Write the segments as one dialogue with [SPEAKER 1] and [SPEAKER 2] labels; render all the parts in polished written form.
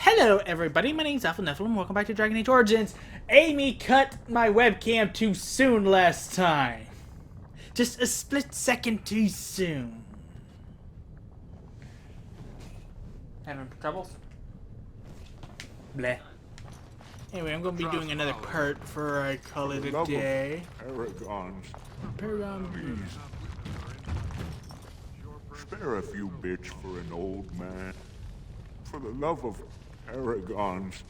[SPEAKER 1] Hello everybody, my name's Alpha Nephilim, welcome back to Dragon Age Origins. Amy cut my webcam too soon last time. Just a split second too soon. Having troubles? Bleh. Anyway, I'm gonna be doing another part before I call it a day. Paragon.
[SPEAKER 2] Spare a few bits for an old man. For the love of paragons,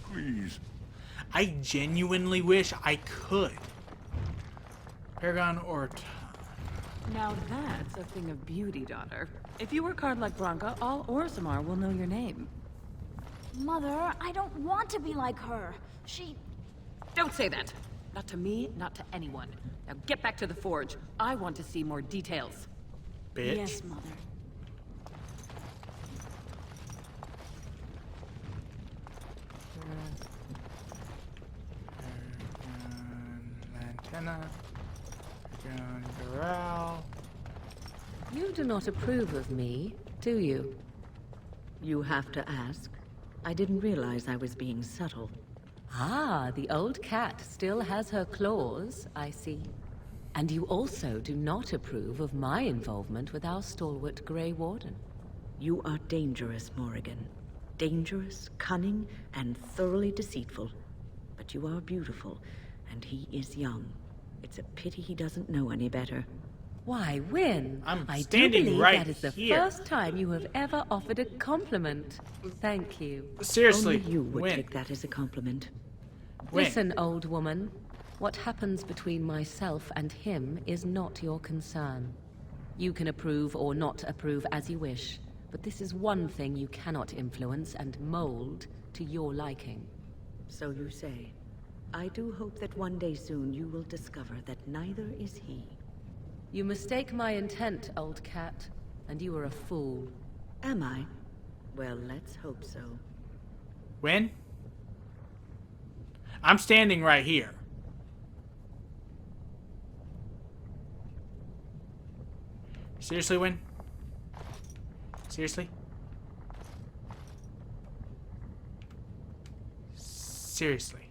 [SPEAKER 2] please.
[SPEAKER 1] I genuinely wish I could. Paragon or...
[SPEAKER 3] Now that's a thing of beauty, daughter. If you work hard like Branka, all Orzammar will know your name.
[SPEAKER 4] Mother, I don't want to be like her. She...
[SPEAKER 3] Don't say that! Not to me, not to anyone. Now get back to the forge. I want to see more details.
[SPEAKER 1] Bitch.
[SPEAKER 4] Yes, Mother.
[SPEAKER 1] Antenna. Doral.
[SPEAKER 5] You do not approve of me, do you? You have to ask. I didn't realize I was being subtle. Ah, the old cat still has her claws, I see. And you also do not approve of my involvement with our stalwart Grey Warden. You are dangerous, Morrigan. Dangerous, cunning, and thoroughly deceitful. But you are beautiful, and he is young. It's a pity he doesn't know any better. Why, Wynne,
[SPEAKER 1] I'm
[SPEAKER 5] I do
[SPEAKER 1] standing
[SPEAKER 5] believe
[SPEAKER 1] right
[SPEAKER 5] that is the
[SPEAKER 1] here.
[SPEAKER 5] first time you have ever offered a compliment. Thank you.
[SPEAKER 1] Seriously,
[SPEAKER 5] Only you would
[SPEAKER 1] Wynne.
[SPEAKER 5] take that as a compliment.
[SPEAKER 1] Wynne.
[SPEAKER 5] Listen, old woman. What happens between myself and him is not your concern. You can approve or not approve as you wish, but this is one thing you cannot influence and mold to your liking. So you say. I do hope that one day soon you will discover that neither is he. You mistake my intent, old cat, and you are a fool. Am I? Well, let's hope so.
[SPEAKER 1] Win? I'm standing right here. Seriously, Win? Seriously? Seriously.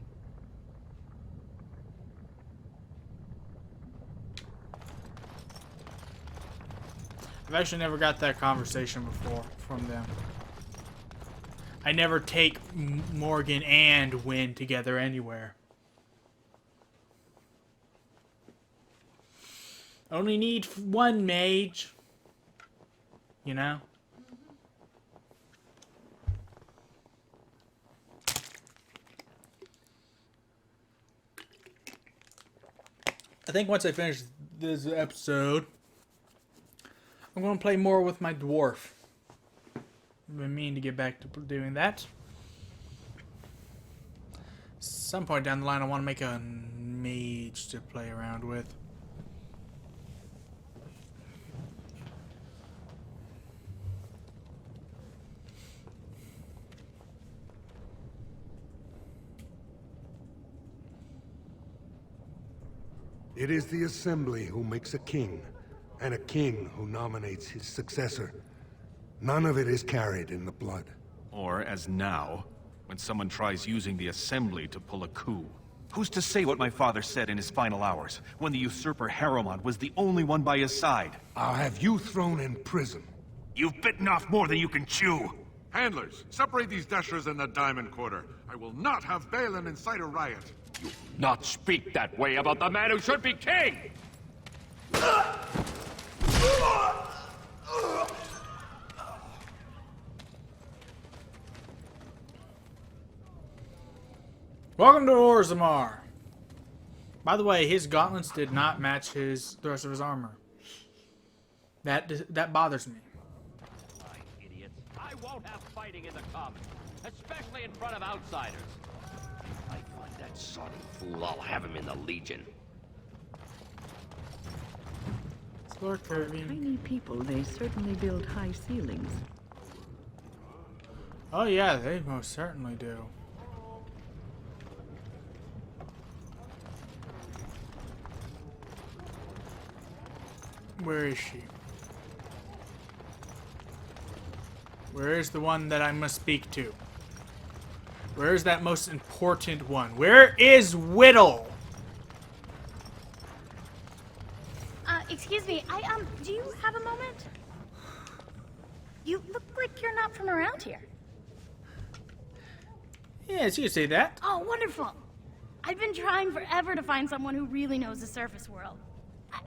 [SPEAKER 1] I've actually never got that conversation before from them. I never take Morgan and Win together anywhere. Only need one mage. You know? I think once I finish this episode, I'm going to play more with my dwarf. I've been meaning to get back to doing that. Some point down the line, I want to make a mage to play around with.
[SPEAKER 6] It is the Assembly who makes a king, and a king who nominates his successor. None of it is carried in the blood.
[SPEAKER 7] Or, as now, when someone tries using the Assembly to pull a coup. Who's to say what my father said in his final hours, when the usurper Harrowmont was the only one by his side?
[SPEAKER 6] I'll have you thrown in prison.
[SPEAKER 7] You've bitten off more than you can chew!
[SPEAKER 8] Handlers, separate these dashers in the Diamond Quarter. I will not have Balin incite a riot.
[SPEAKER 9] You not speak that way about the man who should be king!
[SPEAKER 1] Welcome to Orzammar. By the way, his gauntlets did not match the rest of his armor. That bothers me.
[SPEAKER 9] Idiots. I won't have fighting in the Commons, especially in front of outsiders. I find that sodden fool, I'll have him in the Legion.
[SPEAKER 1] Explore Caribbean.
[SPEAKER 5] Tiny people, they certainly build high ceilings.
[SPEAKER 1] Oh yeah, they most certainly do. Where is she? Where is the one that I must speak to? Where's that most important one? Where is Widdle?
[SPEAKER 4] Excuse me, do you have a moment? You look like you're not from around here.
[SPEAKER 1] Yes, you can say that.
[SPEAKER 4] Oh, wonderful. I've been trying forever to find someone who really knows the surface world.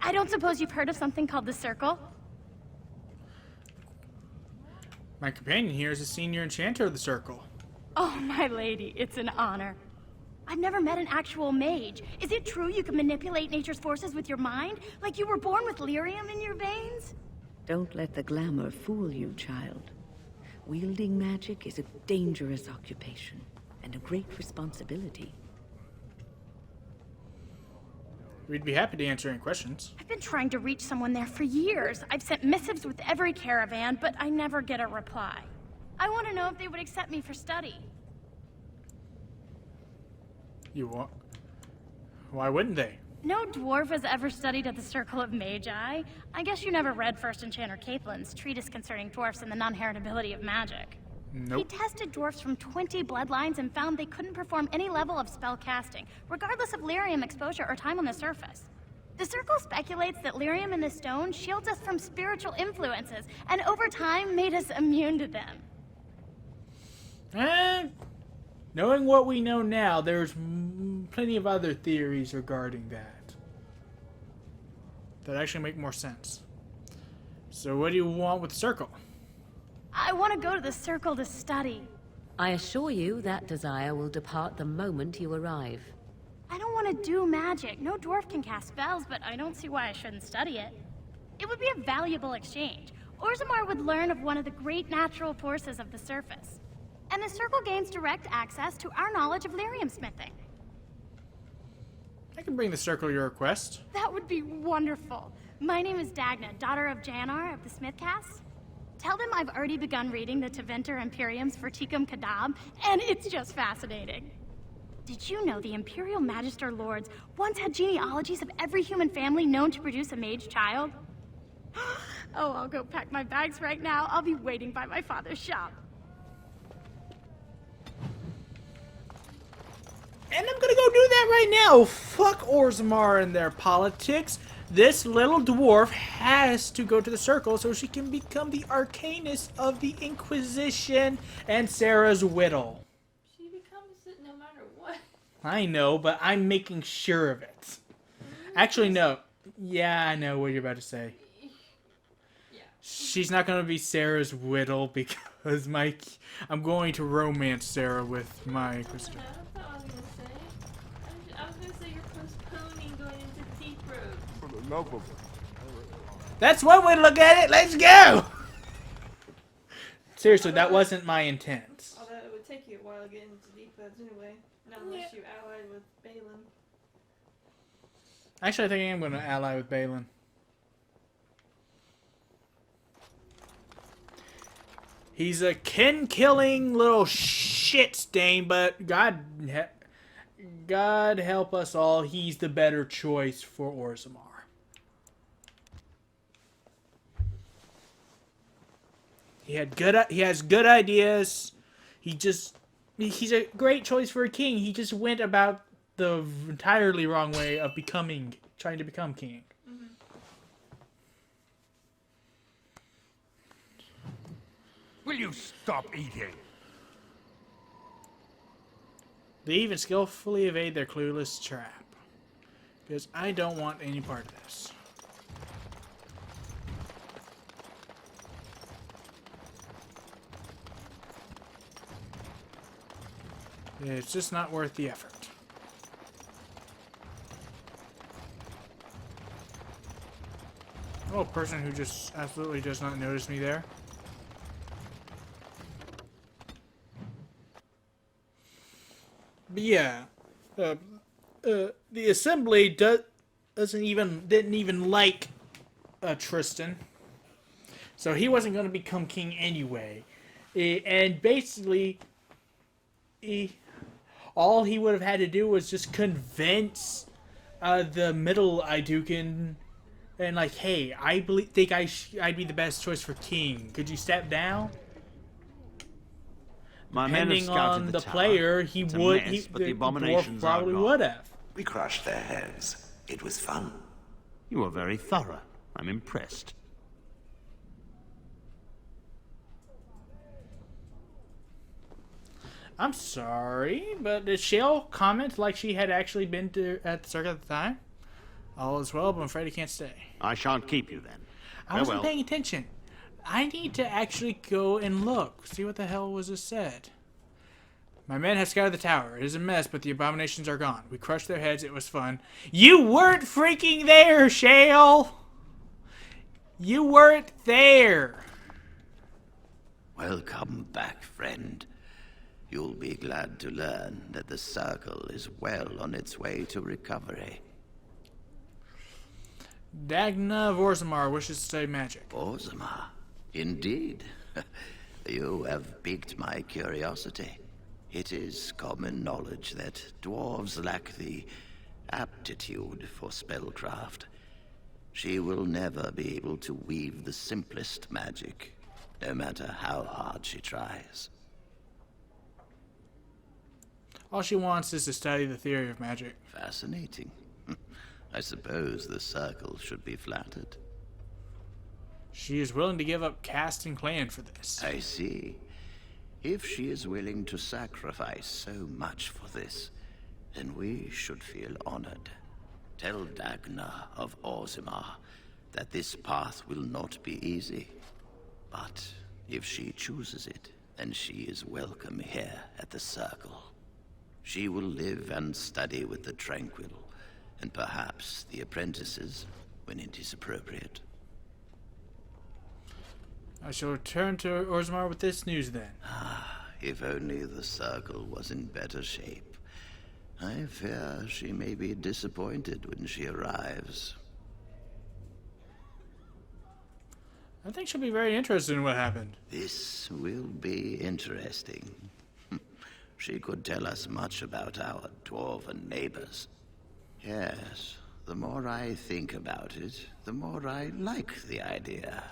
[SPEAKER 4] I don't suppose you've heard of something called the Circle?
[SPEAKER 1] My companion here is a senior enchanter of the Circle.
[SPEAKER 4] Oh, my lady, it's an honor. I've never met an actual mage. Is it true you can manipulate nature's forces with your mind? Like you were born with lyrium in your veins?
[SPEAKER 5] Don't let the glamour fool you, child. Wielding magic is a dangerous occupation and a great responsibility.
[SPEAKER 1] We'd be happy to answer any questions.
[SPEAKER 4] I've been trying to reach someone there for years. I've sent missives with every caravan, but I never get a reply. I want to know if they would accept me for study.
[SPEAKER 1] You want? Why wouldn't they?
[SPEAKER 4] No dwarf has ever studied at the Circle of Magi. I guess you never read First Enchanter Caitlin's treatise concerning dwarfs and the non-heritability of magic.
[SPEAKER 1] Nope.
[SPEAKER 4] He tested dwarfs from 20 bloodlines and found they couldn't perform any level of spell casting, regardless of lyrium exposure or time on the surface. The Circle speculates that lyrium in the stone shields us from spiritual influences, and over time made us immune to them.
[SPEAKER 1] Knowing what we know now, there's plenty of other theories regarding that actually make more sense. So what do you want with the Circle?
[SPEAKER 4] I want to go to the Circle to study.
[SPEAKER 5] I assure you that desire will depart the moment you arrive.
[SPEAKER 4] I don't want to do magic. No dwarf can cast spells, but I don't see why I shouldn't study it. It would be a valuable exchange. Orzammar would learn of one of the great natural forces of the surface. And the Circle gains direct access to our knowledge of lyrium smithing.
[SPEAKER 1] I can bring the Circle your request.
[SPEAKER 4] That would be wonderful. My name is Dagna, daughter of Janar of the Smithcast. Tell them I've already begun reading the Tevinter Imperium's Verticum Kadab, and it's just fascinating. Did you know the Imperial Magister Lords once had genealogies of every human family known to produce a mage child? Oh, I'll go pack my bags right now. I'll be waiting by my father's shop.
[SPEAKER 1] And I'm gonna go do that right now. Fuck Orzammar and their politics. This little dwarf has to go to the Circle so she can become the Arcanist of the Inquisition and Sarah's Widdle.
[SPEAKER 10] She becomes it no matter what.
[SPEAKER 1] I know, but I'm making sure of it. Actually, no. Yeah, I know what you're about to say.
[SPEAKER 10] Yeah.
[SPEAKER 1] She's not going to be Sarah's Widdle because I'm going to romance Sarah with my Inquisitor.
[SPEAKER 10] That's not what I was gonna say. I was gonna say you're postponing going into Deep Road.
[SPEAKER 2] For the love of
[SPEAKER 1] That's one way to look at it. Let's go! Seriously, that wasn't my intent.
[SPEAKER 10] Although it would take you a while to get into Deep Roads anyway. Not unless you allied with Balin.
[SPEAKER 1] Actually, I think I am going to ally with Balin. He's a kin-killing little shit stain, but God help us all, he's the better choice for Orzammar. He has good ideas. He's a great choice for a king. He just went about the entirely wrong way of trying to become king.
[SPEAKER 10] Mm-hmm.
[SPEAKER 2] Will you stop eating?
[SPEAKER 1] They even skillfully evade their clueless trap. Because I don't want any part of this. It's just not worth the effort. Oh, person who just absolutely does not notice me there. But yeah, the assembly didn't even like Tristan, so he wasn't going to become king anyway. And basically, all he would have had to do was just convince the middle Idukan, and like, hey, I think I'd be the best choice for king. Could you step down?
[SPEAKER 9] My men have
[SPEAKER 1] depending
[SPEAKER 9] scouted
[SPEAKER 1] on
[SPEAKER 9] the
[SPEAKER 1] the
[SPEAKER 9] tower.
[SPEAKER 1] player, he
[SPEAKER 9] It's a
[SPEAKER 1] would.
[SPEAKER 9] mess, but
[SPEAKER 1] the
[SPEAKER 9] the
[SPEAKER 1] dwarf
[SPEAKER 9] abominations are
[SPEAKER 1] probably
[SPEAKER 9] gone.
[SPEAKER 1] would have.
[SPEAKER 11] We crushed their heads. It was fun.
[SPEAKER 9] You were very thorough. I'm impressed.
[SPEAKER 1] I'm sorry, but did Shale comment like she had actually been at the circuit at the time? All is well, but I'm afraid I can't stay.
[SPEAKER 9] I shan't keep you then.
[SPEAKER 1] I wasn't
[SPEAKER 9] Farewell.
[SPEAKER 1] paying attention. I need to actually go and look. See what the hell was just said. My men have scoured the tower. It is a mess, but the abominations are gone. We crushed their heads. It was fun. You weren't freaking there, Shale! You weren't there!
[SPEAKER 11] Welcome back, friend. You'll be glad to learn that the Circle is well on its way to recovery.
[SPEAKER 1] Dagna of Orzammar wishes to study magic.
[SPEAKER 11] Orzammar? Indeed. You have piqued my curiosity. It is common knowledge that dwarves lack the aptitude for spellcraft. She will never be able to weave the simplest magic, no matter how hard she tries.
[SPEAKER 1] All she wants is to study the theory of magic.
[SPEAKER 11] Fascinating. I suppose the Circle should be flattered.
[SPEAKER 1] She is willing to give up caste and clan for this.
[SPEAKER 11] I see. If she is willing to sacrifice so much for this, then we should feel honored. Tell Dagna of Orzammar that this path will not be easy. But if she chooses it, then she is welcome here at the Circle. She will live and study with the Tranquil, and perhaps the apprentices, when it is appropriate.
[SPEAKER 1] I shall return to Orzammar with this news then.
[SPEAKER 11] If only the Circle was in better shape. I fear she may be disappointed when she arrives.
[SPEAKER 1] I think she'll be very interested in what happened.
[SPEAKER 11] This will be interesting. She could tell us much about our dwarven neighbors. Yes, the more I think about it, the more I like the idea.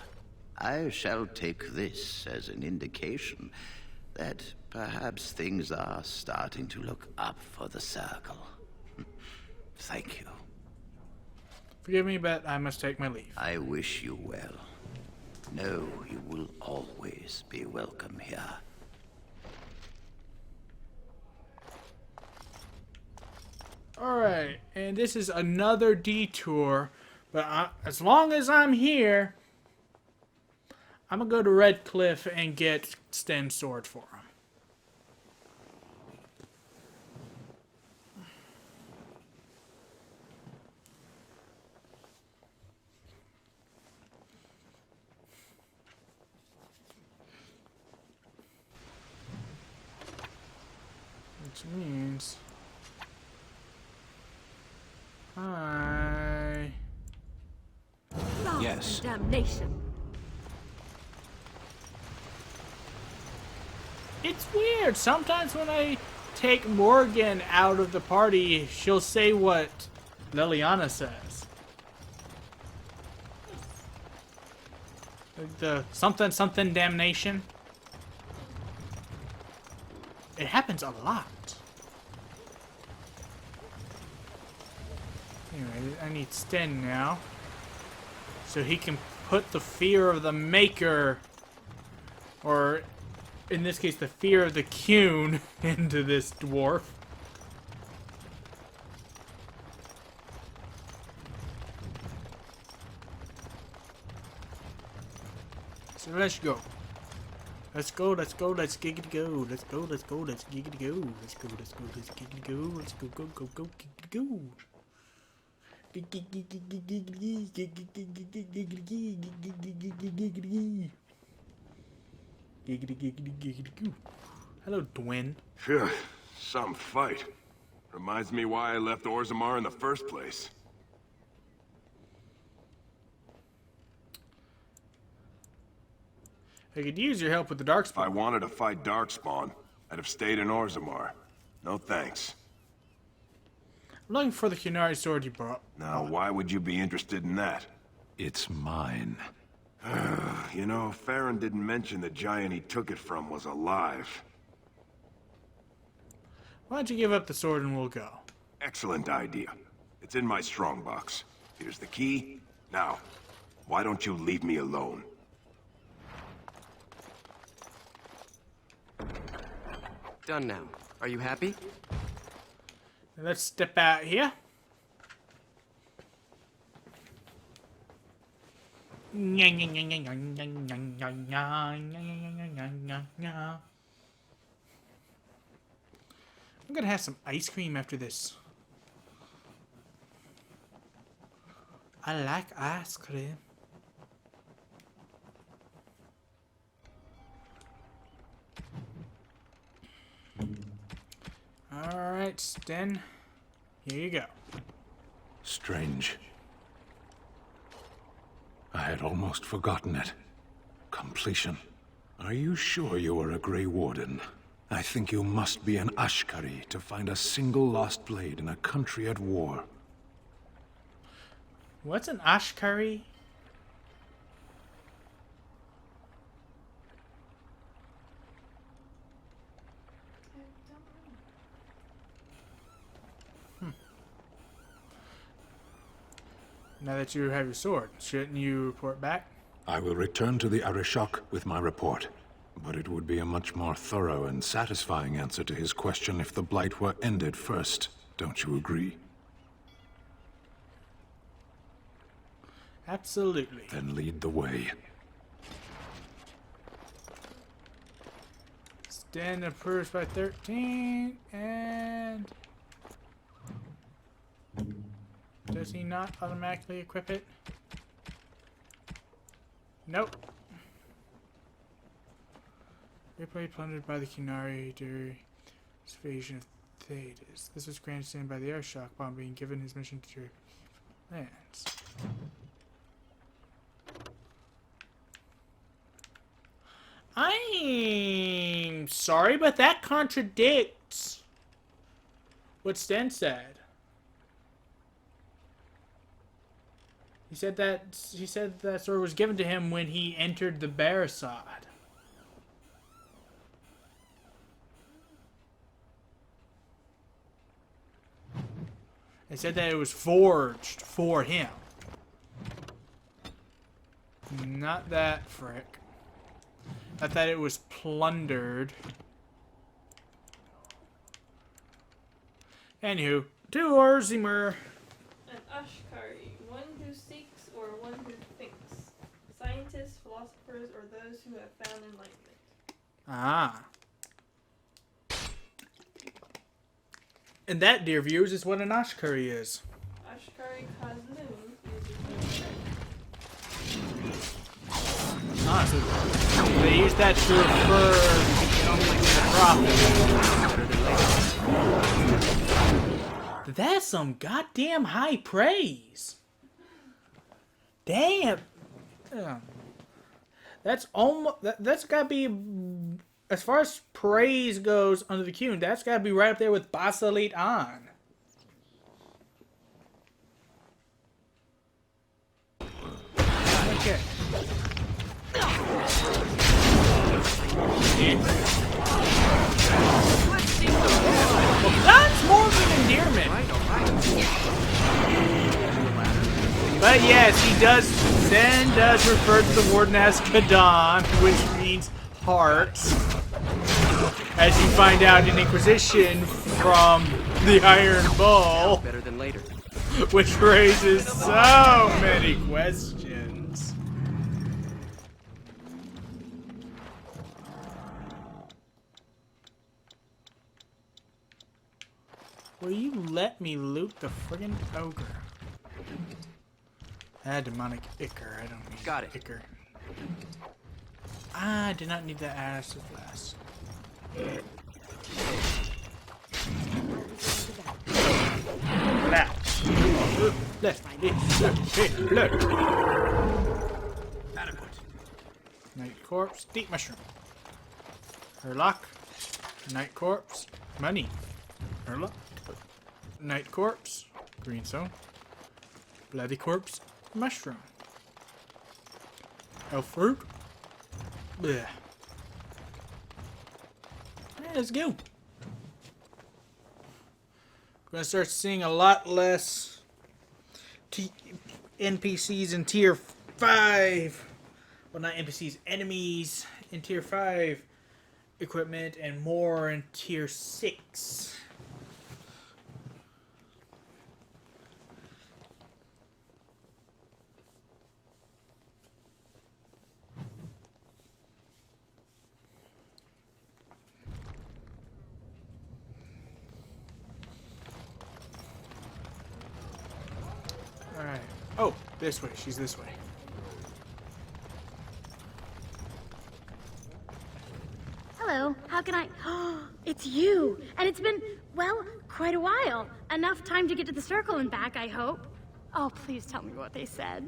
[SPEAKER 11] I shall take this as an indication that perhaps things are starting to look up for the Circle. Thank you.
[SPEAKER 1] Forgive me, but I must take my leave.
[SPEAKER 11] I wish you well. Know you will always be welcome here.
[SPEAKER 1] Alright, and this is another detour, but as long as I'm here, I'm gonna go to Red Cliff and get Sten's sword for him. Which means... Hi.
[SPEAKER 7] Yes.
[SPEAKER 5] Damnation.
[SPEAKER 1] It's weird. Sometimes when I take Morgan out of the party, she'll say what Liliana says. Like the something something damnation. It happens a lot. Anyway, I need Sten now. So he can put the fear of the Maker, or in this case, the fear of the Cune, into this dwarf. So let's go. Let's go, let's go, let's giggity go. Let's go, let's go, let's giggity go. Let's go, let's go, let's giggity go. Let's go, go, go, go, giggity go. Hello, Dwyn.
[SPEAKER 8] Phew, some fight. Reminds me why I left Orzammar in the first place.
[SPEAKER 1] I could use your help with the Darkspawn.
[SPEAKER 8] If I wanted to fight Darkspawn, I'd have stayed in Orzammar. No thanks.
[SPEAKER 1] I'm looking for the Kunari sword you brought.
[SPEAKER 8] Now, why would you be interested in that?
[SPEAKER 7] It's mine.
[SPEAKER 8] You know, Farron didn't mention the giant he took it from was alive.
[SPEAKER 1] Why don't you give up the sword and we'll go?
[SPEAKER 12] Excellent idea. It's in my strongbox. Here's the key. Now, why don't you leave me alone?
[SPEAKER 13] Done now. Are you happy?
[SPEAKER 1] Let's step out here. I'm gonna have some ice cream after this. I like ice cream. Alright, Sten. Here you go.
[SPEAKER 6] Strange. I had almost forgotten it. Completion. Are you sure you are a Grey Warden? I think you must be an Ashkari to find a single lost blade in a country at war.
[SPEAKER 1] What's an Ashkari? Now that you have your sword, shouldn't you report back?
[SPEAKER 6] I will return to the Arishok with my report. But it would be a much more thorough and satisfying answer to his question if the Blight were ended first. Don't you agree?
[SPEAKER 1] Absolutely.
[SPEAKER 6] Then lead the way.
[SPEAKER 1] Sten approves by 13, and... Does he not automatically equip it? Nope. Replay plundered by the Kinari during his invasion of Thetis. This was granted to him by the Airshock bomb being given his mission to lands. I'm sorry, but that contradicts what Sten said. He said that sword was given to him when he entered the Barasad. They said that it was forged for him. Not that, frick. Not that it was plundered. Anywho, to Orzammar.
[SPEAKER 10] An Ashkari, one who seeks or one who thinks. Scientists, philosophers, or those who have found enlightenment.
[SPEAKER 1] Ah. And that, dear viewers, is what an Ashkari is.
[SPEAKER 10] Ashkari Kazmoon is
[SPEAKER 1] Ah, so they use that to refer to the prophet. That's some goddamn high praise. Damn. That's almost. That's gotta be. As far as praise goes under the Qun, that's gotta be right up there with Basalit An. Okay. Well, that's more of an endearment. But yes, he does. Zen does refer to the warden as Kadan, which means hearts. As you find out in Inquisition from the Iron Bull.
[SPEAKER 13] Better than later.
[SPEAKER 1] Which raises so many questions. Will you let me loot the friggin' ogre? Ah, demonic ichor. I don't need
[SPEAKER 13] Got it.
[SPEAKER 1] ichor. Ah, I did not need that acid flask. Now.
[SPEAKER 12] Adequate.
[SPEAKER 1] Night corpse, deep mushroom. Herlock. Night corpse, money. Herlock. Night corpse, green stone. Bloody corpse, mushroom. Elf fruit. Blech. Let's go. We're gonna start seeing a lot less NPCs in tier 5. Well, not NPCs, enemies in tier 5 equipment, and more in tier 6. Alright. Oh, this way. She's this way.
[SPEAKER 4] Hello, how can I... It's you! And it's been, well, quite a while. Enough time to get to the circle and back, I hope. Oh, please tell me what they said.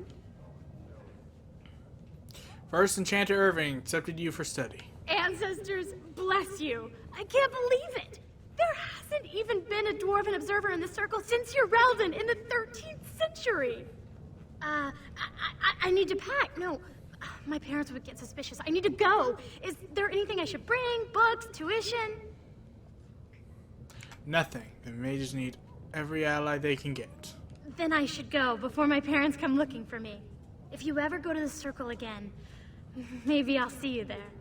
[SPEAKER 1] First Enchanter Irving accepted you for study.
[SPEAKER 4] Ancestors, bless you. I can't believe it. There hasn't even been a dwarven observer in the circle since your Relden in the 13th century. I need to pack. No, my parents would get suspicious. I need to go. Is there anything I should bring? Books? Tuition?
[SPEAKER 1] Nothing. The mages need every ally they can get.
[SPEAKER 4] Then I should go before my parents come looking for me. If you ever go to the circle again, maybe I'll see you there.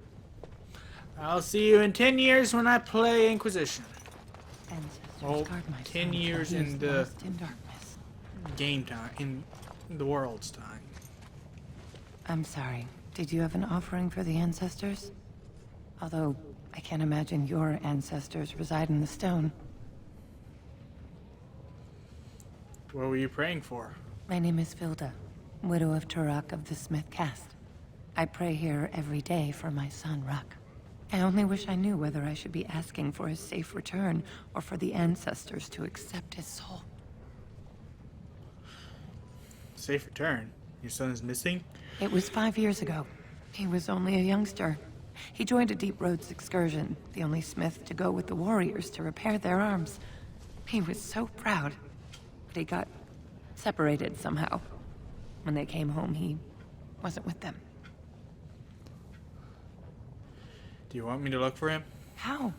[SPEAKER 1] I'll see you in 10 years when I play Inquisition. Well, 10 years in the game time, in the world's time.
[SPEAKER 14] I'm sorry. Did you have an offering for the ancestors? Although, I can't imagine your ancestors reside in the stone.
[SPEAKER 1] What were you praying for?
[SPEAKER 14] My name is Vilda, widow of Turok of the Smith caste. I pray here every day for my son, Ruck. I only wish I knew whether I should be asking for his safe return or for the ancestors to accept his soul.
[SPEAKER 1] Safe return? Your son is missing?
[SPEAKER 14] It was 5 years ago. He was only a youngster. He joined a Deep Roads excursion, the only smith to go with the warriors to repair their arms. He was so proud. But he got separated somehow. When they came home, he wasn't with them.
[SPEAKER 1] Do you want me to look for him?
[SPEAKER 14] How?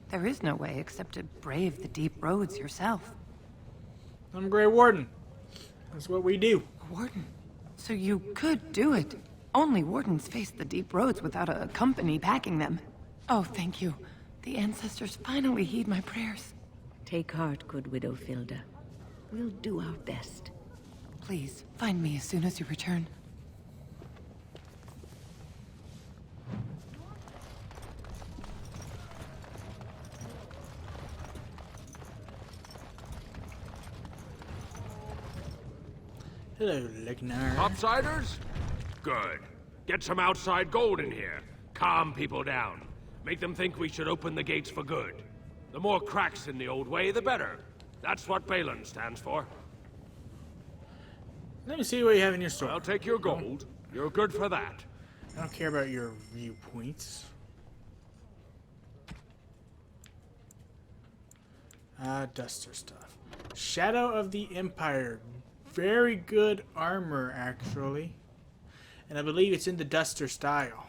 [SPEAKER 14] There is no way except to brave the Deep Roads yourself.
[SPEAKER 1] I'm Grey Warden. That's what we do.
[SPEAKER 14] A warden? So you could do it. Only wardens face the Deep Roads without a company backing them. Oh, thank you. The ancestors finally heed my prayers.
[SPEAKER 5] Take heart, good widow Vilda. We'll do our best.
[SPEAKER 14] Please, find me as soon as you return.
[SPEAKER 1] Hello, Legnar.
[SPEAKER 15] Topsiders? Good. Get some outside gold in here. Calm people down. Make them think we should open the gates for good. The more cracks in the old way, the better. That's what Balin stands for.
[SPEAKER 1] Let me see what you have in your store.
[SPEAKER 15] I'll take your gold. You're good for that.
[SPEAKER 1] I don't care about your viewpoints. Duster stuff. Shadow of the Empire. Very good armor, actually. And I believe it's in the Duster style.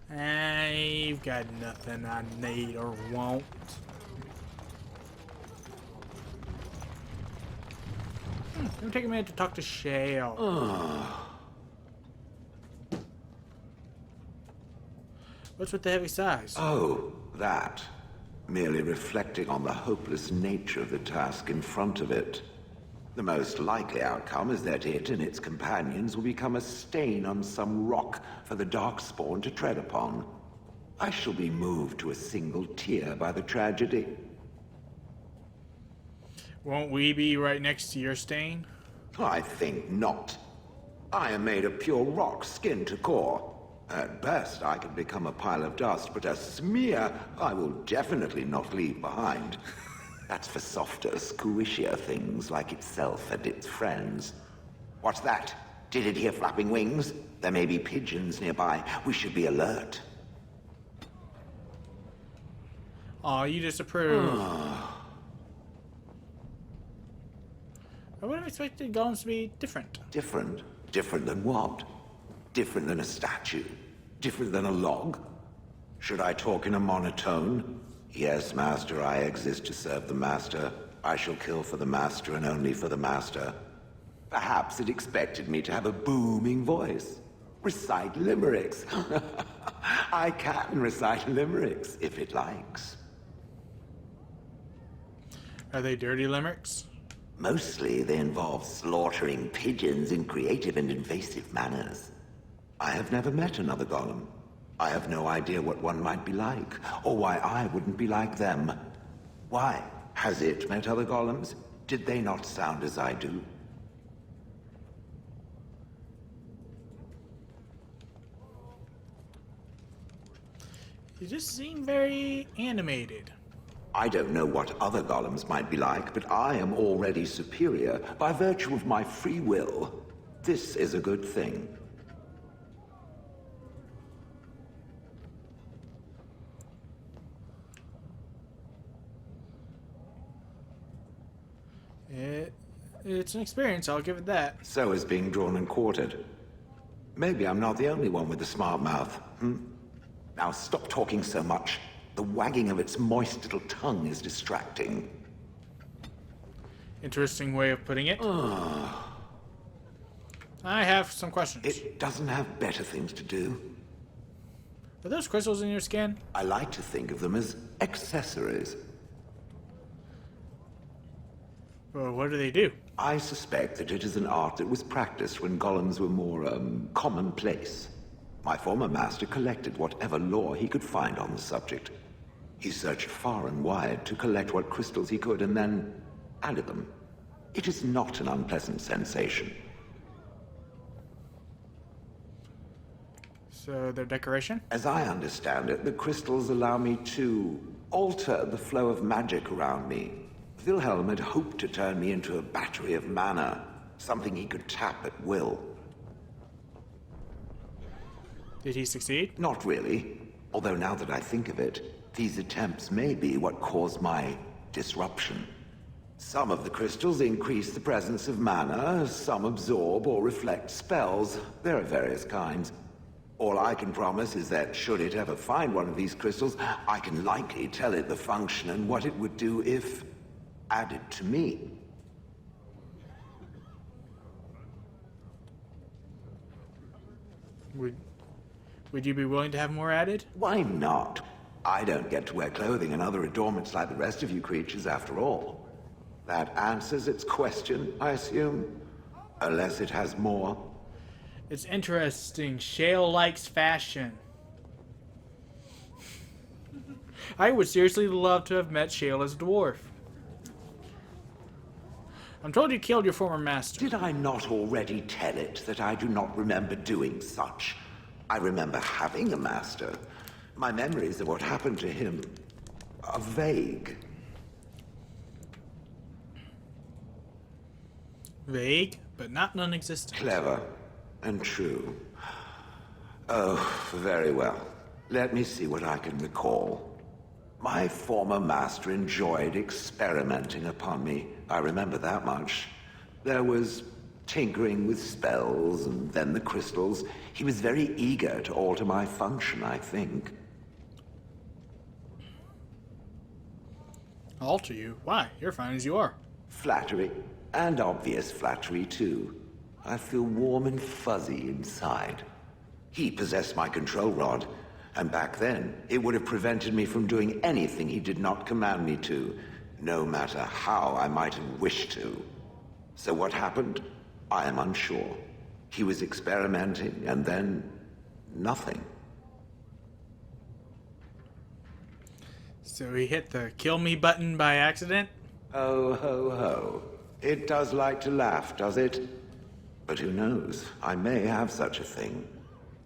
[SPEAKER 1] I've got nothing I need or want. Let me take a minute to talk to Shale. What's with the heavy sighs?
[SPEAKER 16] Oh, that. Merely reflecting on the hopeless nature of the task in front of it. The most likely outcome is that it and its companions will become a stain on some rock for the Darkspawn to tread upon. I shall be moved to a single tear by the tragedy.
[SPEAKER 1] Won't we be right next to your stain?
[SPEAKER 16] I think not. I am made of pure rock, skin to core. At best, I can become a pile of dust, but a smear I will definitely not leave behind. That's for softer, squishier things like itself and its friends. What's that? Did it hear flapping wings? There may be pigeons nearby. We should be alert.
[SPEAKER 1] Aw, you disapprove. I would have expected golems to be different.
[SPEAKER 16] Different? Different than what? Different than a statue? Different than a log? Should I talk in a monotone? Yes, Master, I exist to serve the Master. I shall kill for the Master and only for the Master. Perhaps it expected me to have a booming voice. Recite limericks. I can recite limericks, if it likes.
[SPEAKER 1] Are they dirty limericks?
[SPEAKER 16] Mostly they involve slaughtering pigeons in creative and invasive manners. I have never met another golem. I have no idea what one might be like, or why I wouldn't be like them. Why? Has it met other golems? Did they not sound as I do?
[SPEAKER 1] You just seem very animated.
[SPEAKER 16] I don't know what other golems might be like, but I am already superior by virtue of my free will. This is a good thing.
[SPEAKER 1] It's an experience, I'll give it that.
[SPEAKER 16] So is being drawn and quartered. Maybe I'm not the only one with a smart mouth, Now stop talking so much. The wagging of its moist little tongue is distracting.
[SPEAKER 1] Interesting way of putting it. I have some questions.
[SPEAKER 16] It doesn't have better things to do.
[SPEAKER 1] Are those crystals in your skin?
[SPEAKER 16] I like to think of them as accessories.
[SPEAKER 1] Well, what do they do?
[SPEAKER 16] I suspect that it is an art that was practiced when golems were more, commonplace. My former master collected whatever lore he could find on the subject. He searched far and wide to collect what crystals he could and then added them. It is not an unpleasant sensation.
[SPEAKER 1] So their decoration?
[SPEAKER 16] As I understand it, the crystals allow me to alter the flow of magic around me. Wilhelm had hoped to turn me into a battery of mana, something he could tap at will.
[SPEAKER 1] Did he succeed?
[SPEAKER 16] Not really. Although now that I think of it, these attempts may be what caused my disruption. Some of the crystals increase the presence of mana, some absorb or reflect spells. There are various kinds. All I can promise is that should it ever find one of these crystals, I can likely tell it the function and what it would do if added to me.
[SPEAKER 1] Would you be willing to have more added?
[SPEAKER 16] Why not? I don't get to wear clothing and other adornments like the rest of you creatures after all. That answers its question, I assume? Unless it has more.
[SPEAKER 1] It's interesting. Shale likes fashion. I would seriously love to have met Shale as a dwarf. I'm told you killed your former master.
[SPEAKER 16] Did I not already tell it that I do not remember doing such? I remember having a master. My memories of what happened to him are vague.
[SPEAKER 1] Vague, but not non-existent.
[SPEAKER 16] Clever and true. Oh, very well. Let me see what I can recall. My former master enjoyed experimenting upon me. I remember that much. There was tinkering with spells, and then the crystals. He was very eager to alter my function, I think.
[SPEAKER 1] Alter you? Why? You're fine as you are.
[SPEAKER 16] Flattery. And obvious flattery, too. I feel warm and fuzzy inside. He possessed my control rod, and back then, it would have prevented me from doing anything he did not command me to, no matter how I might have wished to. So what happened? I am unsure. He was experimenting, and then nothing.
[SPEAKER 1] So he hit the kill me button by accident?
[SPEAKER 16] Oh, ho, ho. It does like to laugh, does it? But who knows? I may have such a thing.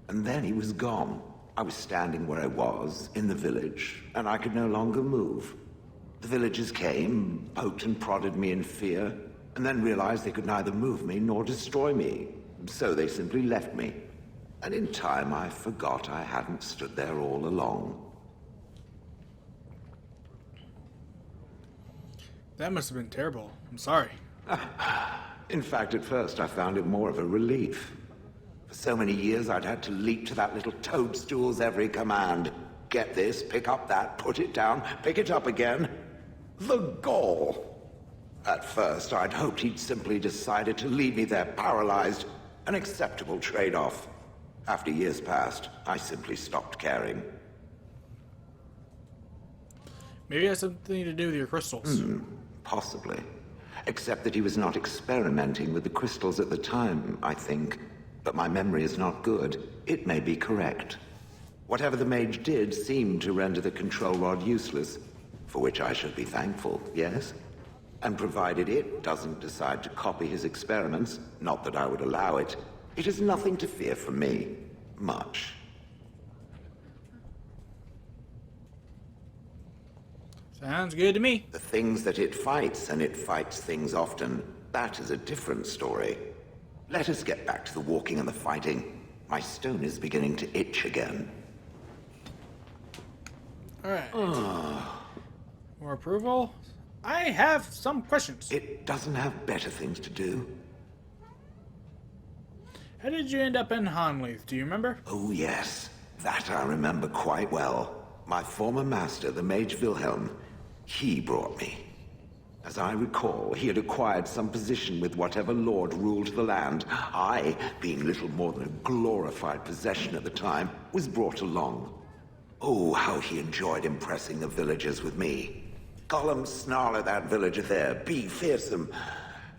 [SPEAKER 16] And then he was gone. I was standing where I was, in the village, and I could no longer move. The villagers came, poked and prodded me in fear, and then realized they could neither move me nor destroy me. So they simply left me. And in time, I forgot I hadn't stood there all along.
[SPEAKER 1] That must have been terrible. I'm sorry.
[SPEAKER 16] In fact, at first I found it more of a relief. For For so many years, I'd had to leap to that little toadstool's every command. Get this, pick up that, put it down, pick it up again. The gall! At first, I'd hoped he'd simply decided to leave me there paralyzed, an acceptable trade-off. After years passed, I simply stopped caring.
[SPEAKER 1] Maybe it has something to do with your crystals.
[SPEAKER 16] Possibly. Except that he was not experimenting with the crystals at the time, I think. But my memory is not good. It may be correct. Whatever the mage did seemed to render the control rod useless, for which I should be thankful, yes? And provided it doesn't decide to copy his experiments, not that I would allow it, it is nothing to fear from me. Much.
[SPEAKER 1] Sounds good to me.
[SPEAKER 16] The things that it fights, and it fights things often, that is a different story. Let us get back to the walking and the fighting. My stone is beginning to itch again.
[SPEAKER 1] Alright. More approval? I have some questions.
[SPEAKER 16] It doesn't have better things to do.
[SPEAKER 1] How did you end up in Hanleith? Do you remember?
[SPEAKER 16] Oh yes, that I remember quite well. My former master, the mage Wilhelm, he brought me. As I recall, he had acquired some position with whatever lord ruled the land. I, being little more than a glorified possession at the time, was brought along. Oh, how he enjoyed impressing the villagers with me. Gollum snarl at that villager there, be fearsome.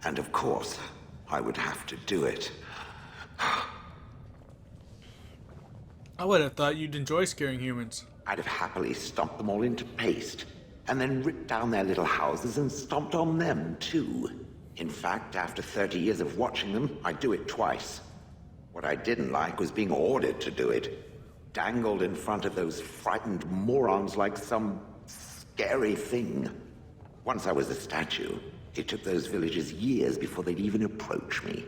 [SPEAKER 16] And of course, I would have to do it.
[SPEAKER 1] I would have thought you'd enjoy scaring humans.
[SPEAKER 16] I'd have happily stomped them all into paste, and then ripped down their little houses and stomped on them, too. In fact, after 30 years of watching them, I'd do it twice. What I didn't like was being ordered to do it. Dangled in front of those frightened morons like some scary thing. Once I was a statue, it took those villagers years before they'd even approach me.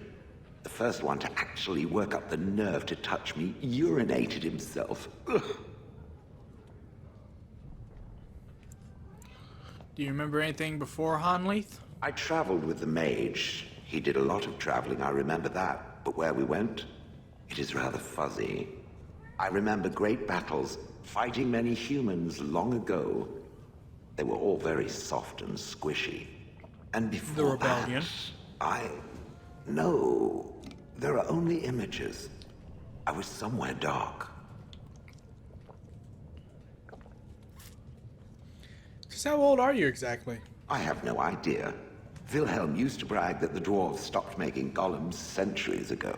[SPEAKER 16] The first one to actually work up the nerve to touch me urinated himself. Ugh.
[SPEAKER 1] Do you remember anything before Hanleith?
[SPEAKER 16] I traveled with the mage. He did a lot of traveling, I remember that. But where we went, it is rather fuzzy. I remember great battles, fighting many humans long ago. They were all very soft and squishy. And before
[SPEAKER 1] the rebellion.
[SPEAKER 16] No, there are only images. I was somewhere dark.
[SPEAKER 1] So how old are you exactly?
[SPEAKER 16] I have no idea. Wilhelm used to brag that the dwarves stopped making golems centuries ago.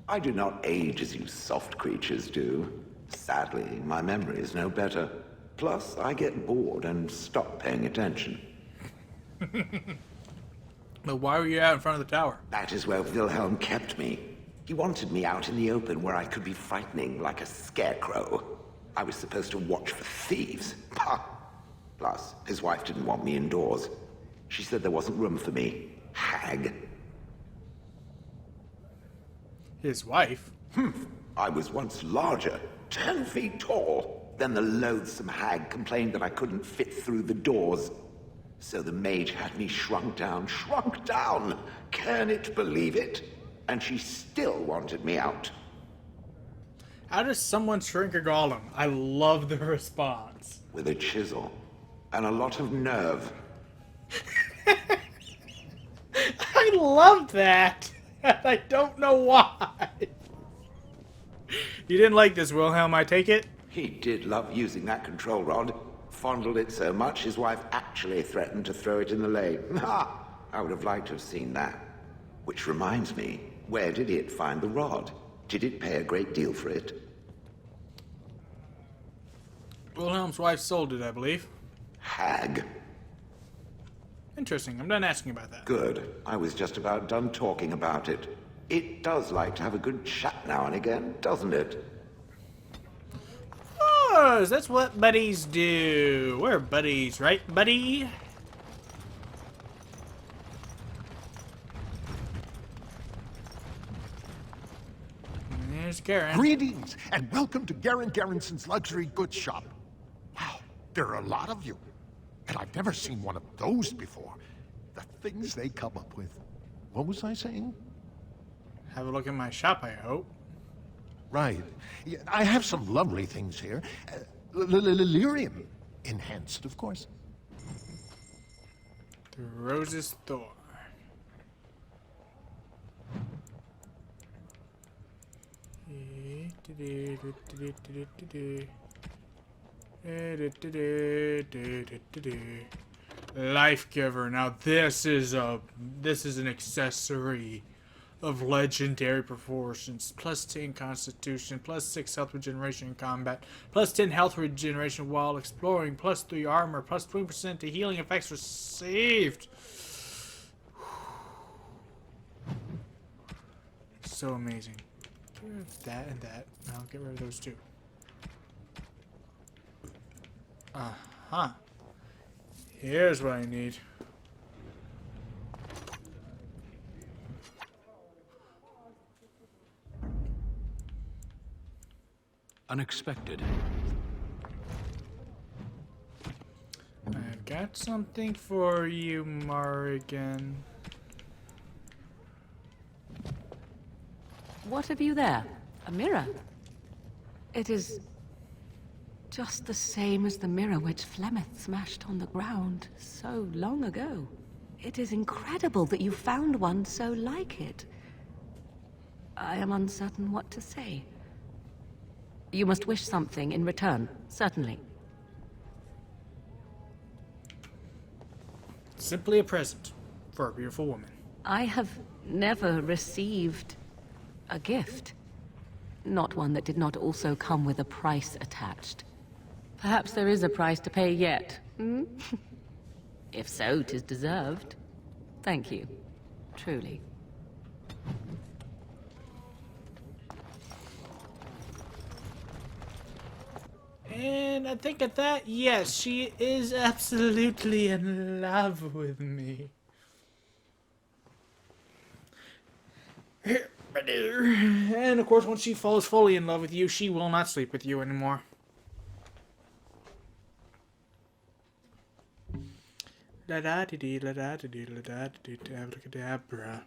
[SPEAKER 16] I do not age as you soft creatures do. Sadly, my memory is no better. Plus, I get bored and stop paying attention.
[SPEAKER 1] But why were you out in front of the tower?
[SPEAKER 16] That is where Wilhelm kept me. He wanted me out in the open where I could be frightening like a scarecrow. I was supposed to watch for thieves. Ha! Plus, his wife didn't want me indoors. She said there wasn't room for me. Hag.
[SPEAKER 1] His wife?
[SPEAKER 16] I was once larger, 10 feet tall. Then the loathsome hag complained that I couldn't fit through the doors. So the mage had me shrunk down. Can it believe it? And she still wanted me out.
[SPEAKER 1] How does someone shrink a golem? I love the response.
[SPEAKER 16] With a chisel. And a lot of nerve.
[SPEAKER 1] I love that. I don't know why. You didn't like this, Wilhelm, I take it?
[SPEAKER 16] He did love using that control rod. Fondled it so much, his wife actually threatened to throw it in the lake. Ha! I would have liked to have seen that. Which reminds me, where did it find the rod? Did it pay a great deal for it?
[SPEAKER 1] Wilhelm's wife sold it, I believe.
[SPEAKER 16] Hag.
[SPEAKER 1] Interesting. I'm done asking about that.
[SPEAKER 16] Good. I was just about done talking about it. It does like to have a good chat now and again, doesn't it?
[SPEAKER 1] Of course, that's what buddies do. We're buddies, right, buddy? There's Garen.
[SPEAKER 17] Greetings, and welcome to Garen Garrison's Luxury Goods Shop. Wow, there are a lot of you. And I've never seen one of those before. The things they come up with. What was I saying?
[SPEAKER 1] Have a look at my shop, I hope.
[SPEAKER 17] Right. Yeah, I have some lovely things here. Lyrium enhanced, of course.
[SPEAKER 1] The Rose's Thor. Life Giver. Now this is an accessory of legendary proportions. Plus 10 Constitution, plus 6 health regeneration in combat, plus 10 health regeneration while exploring, plus 3 armor, plus 20% to healing effects received. So amazing. Get rid of that and that. I'll get rid of those two. Uh-huh. Here's what I need.
[SPEAKER 6] Unexpected.
[SPEAKER 1] I've got something for you, Morrigan.
[SPEAKER 5] What have you there? A mirror? It is just the same as the mirror which Flemeth smashed on the ground so long ago. It is incredible that you found one so like it. I am uncertain what to say. You must wish something in return, certainly.
[SPEAKER 1] Simply a present for a beautiful woman.
[SPEAKER 5] I have never received a gift. Not one that did not also come with a price attached. Perhaps there is a price to pay yet, hmm? If so, 'tis deserved. Thank you. Truly.
[SPEAKER 1] And I think at that, yes, she is absolutely in love with me. And of course, once she falls fully in love with you, she will not sleep with you anymore. La da dee dee, la da dee dee, la da dee dee, abracadabra.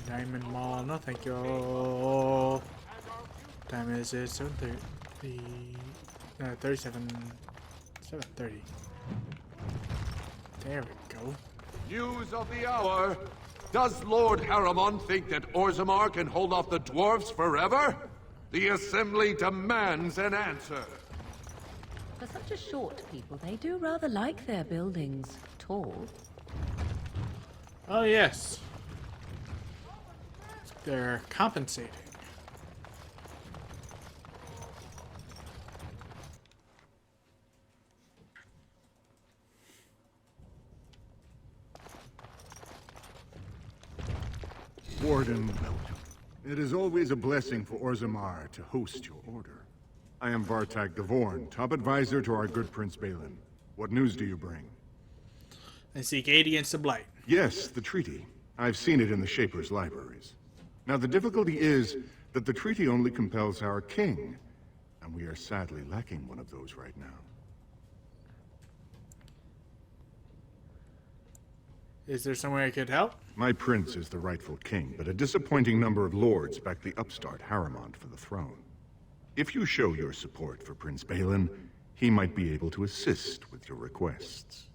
[SPEAKER 1] Diamond Mall, no thank you. Time is it? 7:30. 37. 7:30. There we go.
[SPEAKER 8] News of the hour. Does Lord Harriman think that Orzammar can hold off the dwarves forever? The Assembly demands an answer.
[SPEAKER 5] For such a short people, they do rather like their buildings tall.
[SPEAKER 1] Oh yes. They're compensating.
[SPEAKER 2] Warden, it is always a blessing for Orzammar to host your order. I am Vartag Gavorn, top advisor to our good Prince Balin. What news do you bring?
[SPEAKER 1] I seek aid against the Blight.
[SPEAKER 2] Yes, the treaty. I've seen it in the Shaper's libraries. Now, the difficulty is that the treaty only compels our king, and we are sadly lacking one of those right now.
[SPEAKER 1] Is there some way I could help?
[SPEAKER 2] My prince is the rightful king, but a disappointing number of lords back the upstart Harriman for the throne. If you show your support for Prince Balin, he might be able to assist with your requests.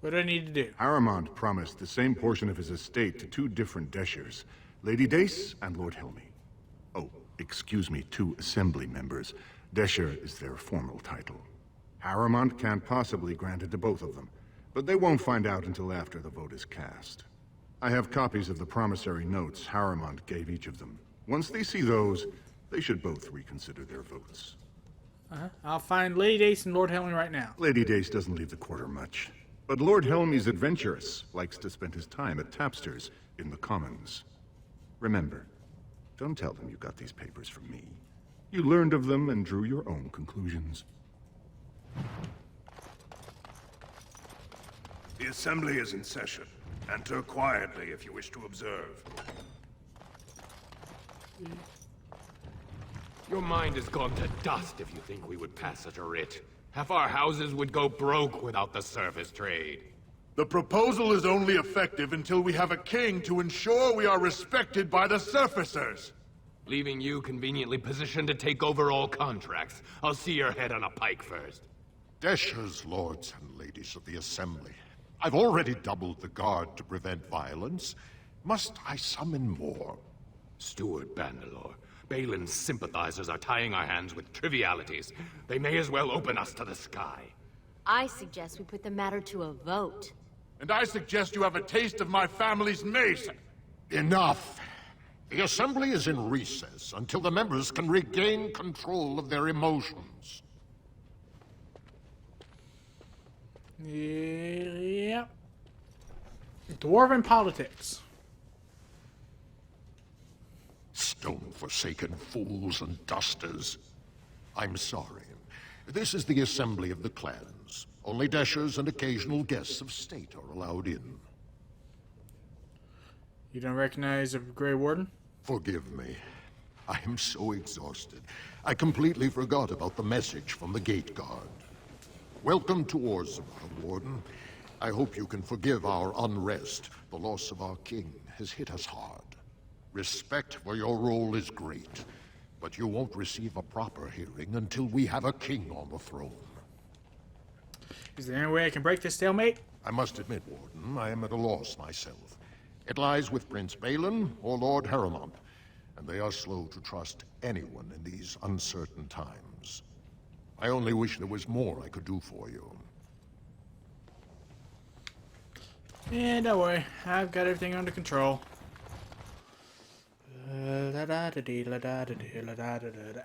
[SPEAKER 1] What do I need to do?
[SPEAKER 2] Harriman promised the same portion of his estate to two different Deshers, Lady Dace and Lord Helmy. Oh, excuse me, two assembly members. Desher is their formal title. Harriman can't possibly grant it to both of them, but they won't find out until after the vote is cast. I have copies of the promissory notes Harriman gave each of them. Once they see those, they should both reconsider their votes.
[SPEAKER 1] I'll find Lady Dace and Lord Helmy right now.
[SPEAKER 2] Lady Dace doesn't leave the quarter much. But Lord Helmy's adventurous, likes to spend his time at tapsters in the Commons. Remember, don't tell them you got these papers from me. You learned of them and drew your own conclusions.
[SPEAKER 12] The Assembly is in session. Enter quietly if you wish to observe.
[SPEAKER 15] Your mind has gone to dust if you think we would pass such a writ. Half our houses would go broke without the service trade.
[SPEAKER 17] The proposal is only effective until we have a king to ensure we are respected by the surfacers.
[SPEAKER 15] Leaving you conveniently positioned to take over all contracts. I'll see your head on a pike first.
[SPEAKER 17] Desher's lords and ladies of the Assembly. I've already doubled the guard to prevent violence. Must I summon more?
[SPEAKER 15] Steward Bandalore, Balin's sympathizers are tying our hands with trivialities. They may as well open us to the sky.
[SPEAKER 18] I suggest we put the matter to a vote.
[SPEAKER 17] And I suggest you have a taste of my family's mace. Enough. The Assembly is in recess until the members can regain control of their emotions.
[SPEAKER 1] Yep. Dwarven politics.
[SPEAKER 17] Stone-forsaken fools and dusters. I'm sorry. This is the Assembly of the Clans. Only Deshers and occasional guests of state are allowed in.
[SPEAKER 1] You don't recognize a Grey Warden?
[SPEAKER 17] Forgive me. I am so exhausted. I completely forgot about the message from the gate guard. Welcome to Orzammar, Warden. I hope you can forgive our unrest. The loss of our king has hit us hard. Respect for your role is great, but you won't receive a proper hearing until we have a king on the throne.
[SPEAKER 1] Is there any way I can break this stalemate?
[SPEAKER 17] I must admit, Warden, I am at a loss myself. It lies with Prince Balin or Lord Harrowmont, and they are slow to trust anyone in these uncertain times. I only wish there was more I could do for you.
[SPEAKER 1] Yeah, don't worry. I've got everything under control.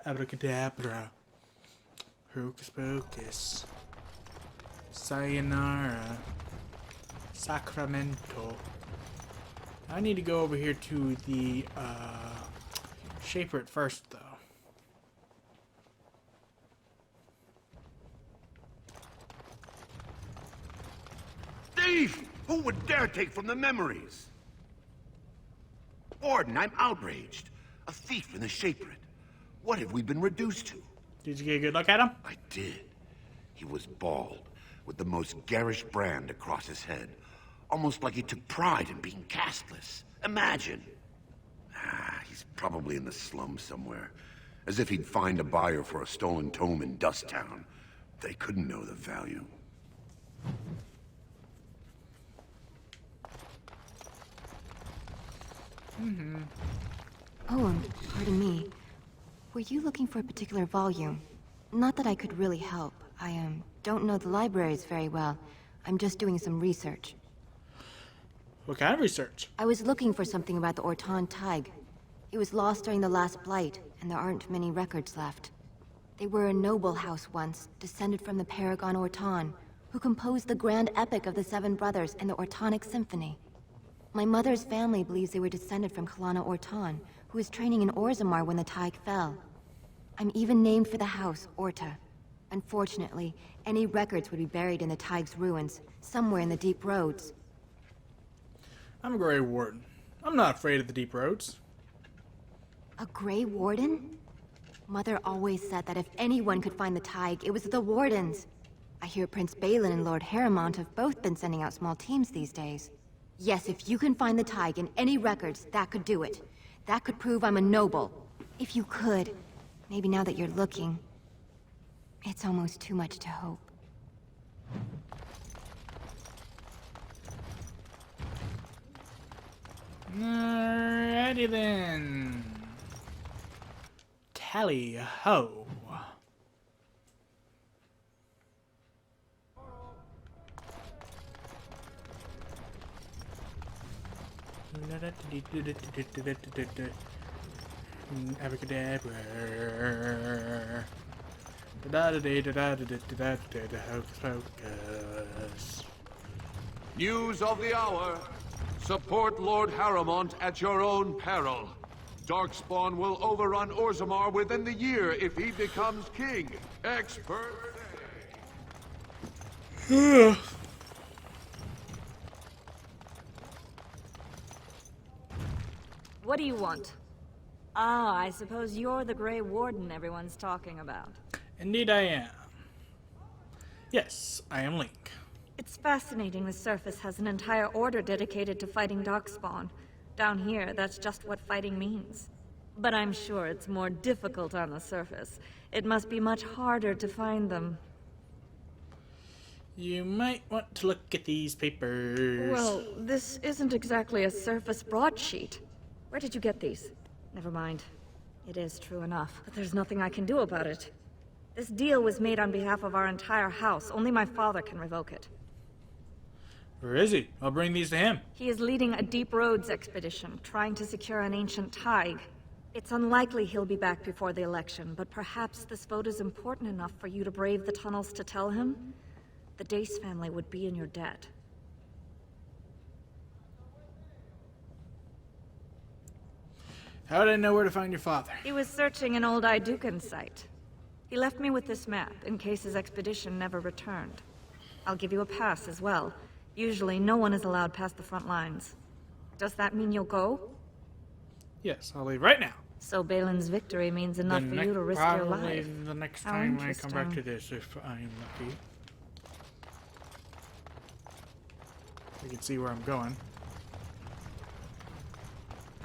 [SPEAKER 1] Abracadabra. Hocus pocus. Sayonara. Sacramento. I need to go over here to the Shaper at first, though.
[SPEAKER 11] Thief! Who would dare take from the memories? Warden, I'm outraged. A thief in the Shaperate. What have we been reduced to?
[SPEAKER 1] Did you get a good look at him?
[SPEAKER 11] I did. He was bald, with the most garish brand across his head. Almost like he took pride in being castless. Imagine. He's probably in the slums somewhere. As if he'd find a buyer for a stolen tome in Dust Town. They couldn't know the value.
[SPEAKER 19] Oh, pardon me. Were you looking for a particular volume? Not that I could really help. I, don't know the libraries very well. I'm just doing some research.
[SPEAKER 1] What kind of research?
[SPEAKER 19] I was looking for something about the Orton Tig. It was lost during the last Blight, and there aren't many records left. They were a noble house once, descended from the Paragon Orton, who composed the grand epic of the Seven Brothers and the Ortonic Symphony. My mother's family believes they were descended from Kalana Orton, who was training in Orzammar when the Tig fell. I'm even named for the house, Orta. Unfortunately, any records would be buried in the Tig's ruins, somewhere in the deep roads.
[SPEAKER 1] I'm a Grey Warden. I'm not afraid of the deep roads.
[SPEAKER 19] A Grey Warden? Mother always said that if anyone could find the Tig, it was the Wardens. I hear Prince Balin and Lord Harrowmont have both been sending out small teams these days. Yes, if you can find the Tig in any records, that could do it. That could prove I'm a noble. If you could, maybe now that you're looking, it's almost too much to hope.
[SPEAKER 1] Alrighty then. Tally ho. Abracadabra. Hocus pocus.
[SPEAKER 8] News of the hour. Support Lord Harrowmont at your own peril. Darkspawn will overrun Orzammar within the year if he becomes king. Expert.
[SPEAKER 20] do you want? Ah, I suppose you're the Grey Warden everyone's talking about.
[SPEAKER 1] Indeed I am. Yes, I am Link.
[SPEAKER 20] It's fascinating the surface has an entire order dedicated to fighting Darkspawn. Down here, that's just what fighting means. But I'm sure it's more difficult on the surface. It must be much harder to find them.
[SPEAKER 1] You might want to look at these papers.
[SPEAKER 20] Well, this isn't exactly a surface broadsheet. Where did you get these? Never mind. It is true enough, but there's nothing I can do about it. This deal was made on behalf of our entire house. Only my father can revoke it.
[SPEAKER 1] Where is he? I'll bring these to him.
[SPEAKER 20] He is leading a Deep Roads expedition, trying to secure an ancient thaig. It's unlikely he'll be back before the election, but perhaps this vote is important enough for you to brave the tunnels to tell him? The Dace family would be in your debt.
[SPEAKER 1] How would I know where to find your father?
[SPEAKER 20] He was searching an old Idukan site. He left me with this map, in case his expedition never returned. I'll give you a pass as well. Usually, no one is allowed past the front lines. Does that mean you'll go?
[SPEAKER 1] Yes, I'll leave right now.
[SPEAKER 20] So Balin's victory means enough for you to risk your life.
[SPEAKER 1] The next
[SPEAKER 20] How
[SPEAKER 1] time I come back
[SPEAKER 20] interesting.
[SPEAKER 1] to this, if I am lucky. You can see where I'm going.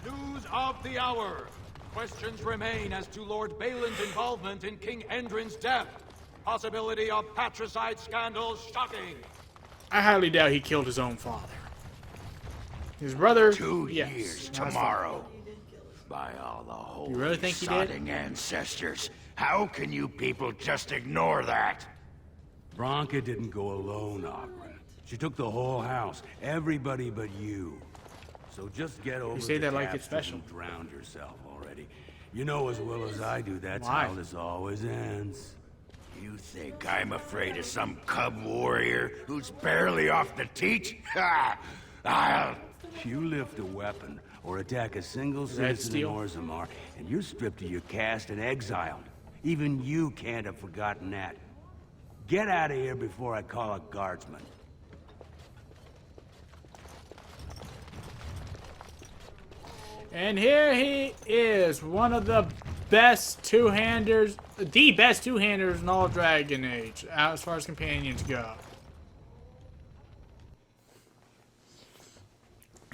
[SPEAKER 21] News of the hour. Questions remain as to Lord Balin's involvement in King Endrin's death. Possibility of patricide scandals shocking.
[SPEAKER 1] I highly doubt he killed his own father. His brother,
[SPEAKER 11] 2
[SPEAKER 1] yes,
[SPEAKER 11] years
[SPEAKER 1] not his
[SPEAKER 11] tomorrow. By all the holy
[SPEAKER 1] You really think he did?
[SPEAKER 11] sodding ancestors. How can you people just ignore that?
[SPEAKER 22] Bronca didn't go alone, Ogren. She took the whole house, everybody but you. So just get over
[SPEAKER 1] say
[SPEAKER 22] the
[SPEAKER 1] that like it's
[SPEAKER 22] capstone
[SPEAKER 1] special.
[SPEAKER 22] and drowned yourself already. You know as well as I do that's
[SPEAKER 1] Why?
[SPEAKER 22] how this always ends.
[SPEAKER 11] You think I'm afraid of some cub warrior who's barely off the teat? Ha! I'll...
[SPEAKER 22] You lift a weapon or attack a single
[SPEAKER 1] that
[SPEAKER 22] citizen in
[SPEAKER 1] steel?
[SPEAKER 22] Orzammar, and you're stripped of your caste and exiled. Even you can't have forgotten that. Get out of here before I call a guardsman.
[SPEAKER 1] And here he is, one of the best two-handers, the best two-handers in all Dragon Age, as far as companions go.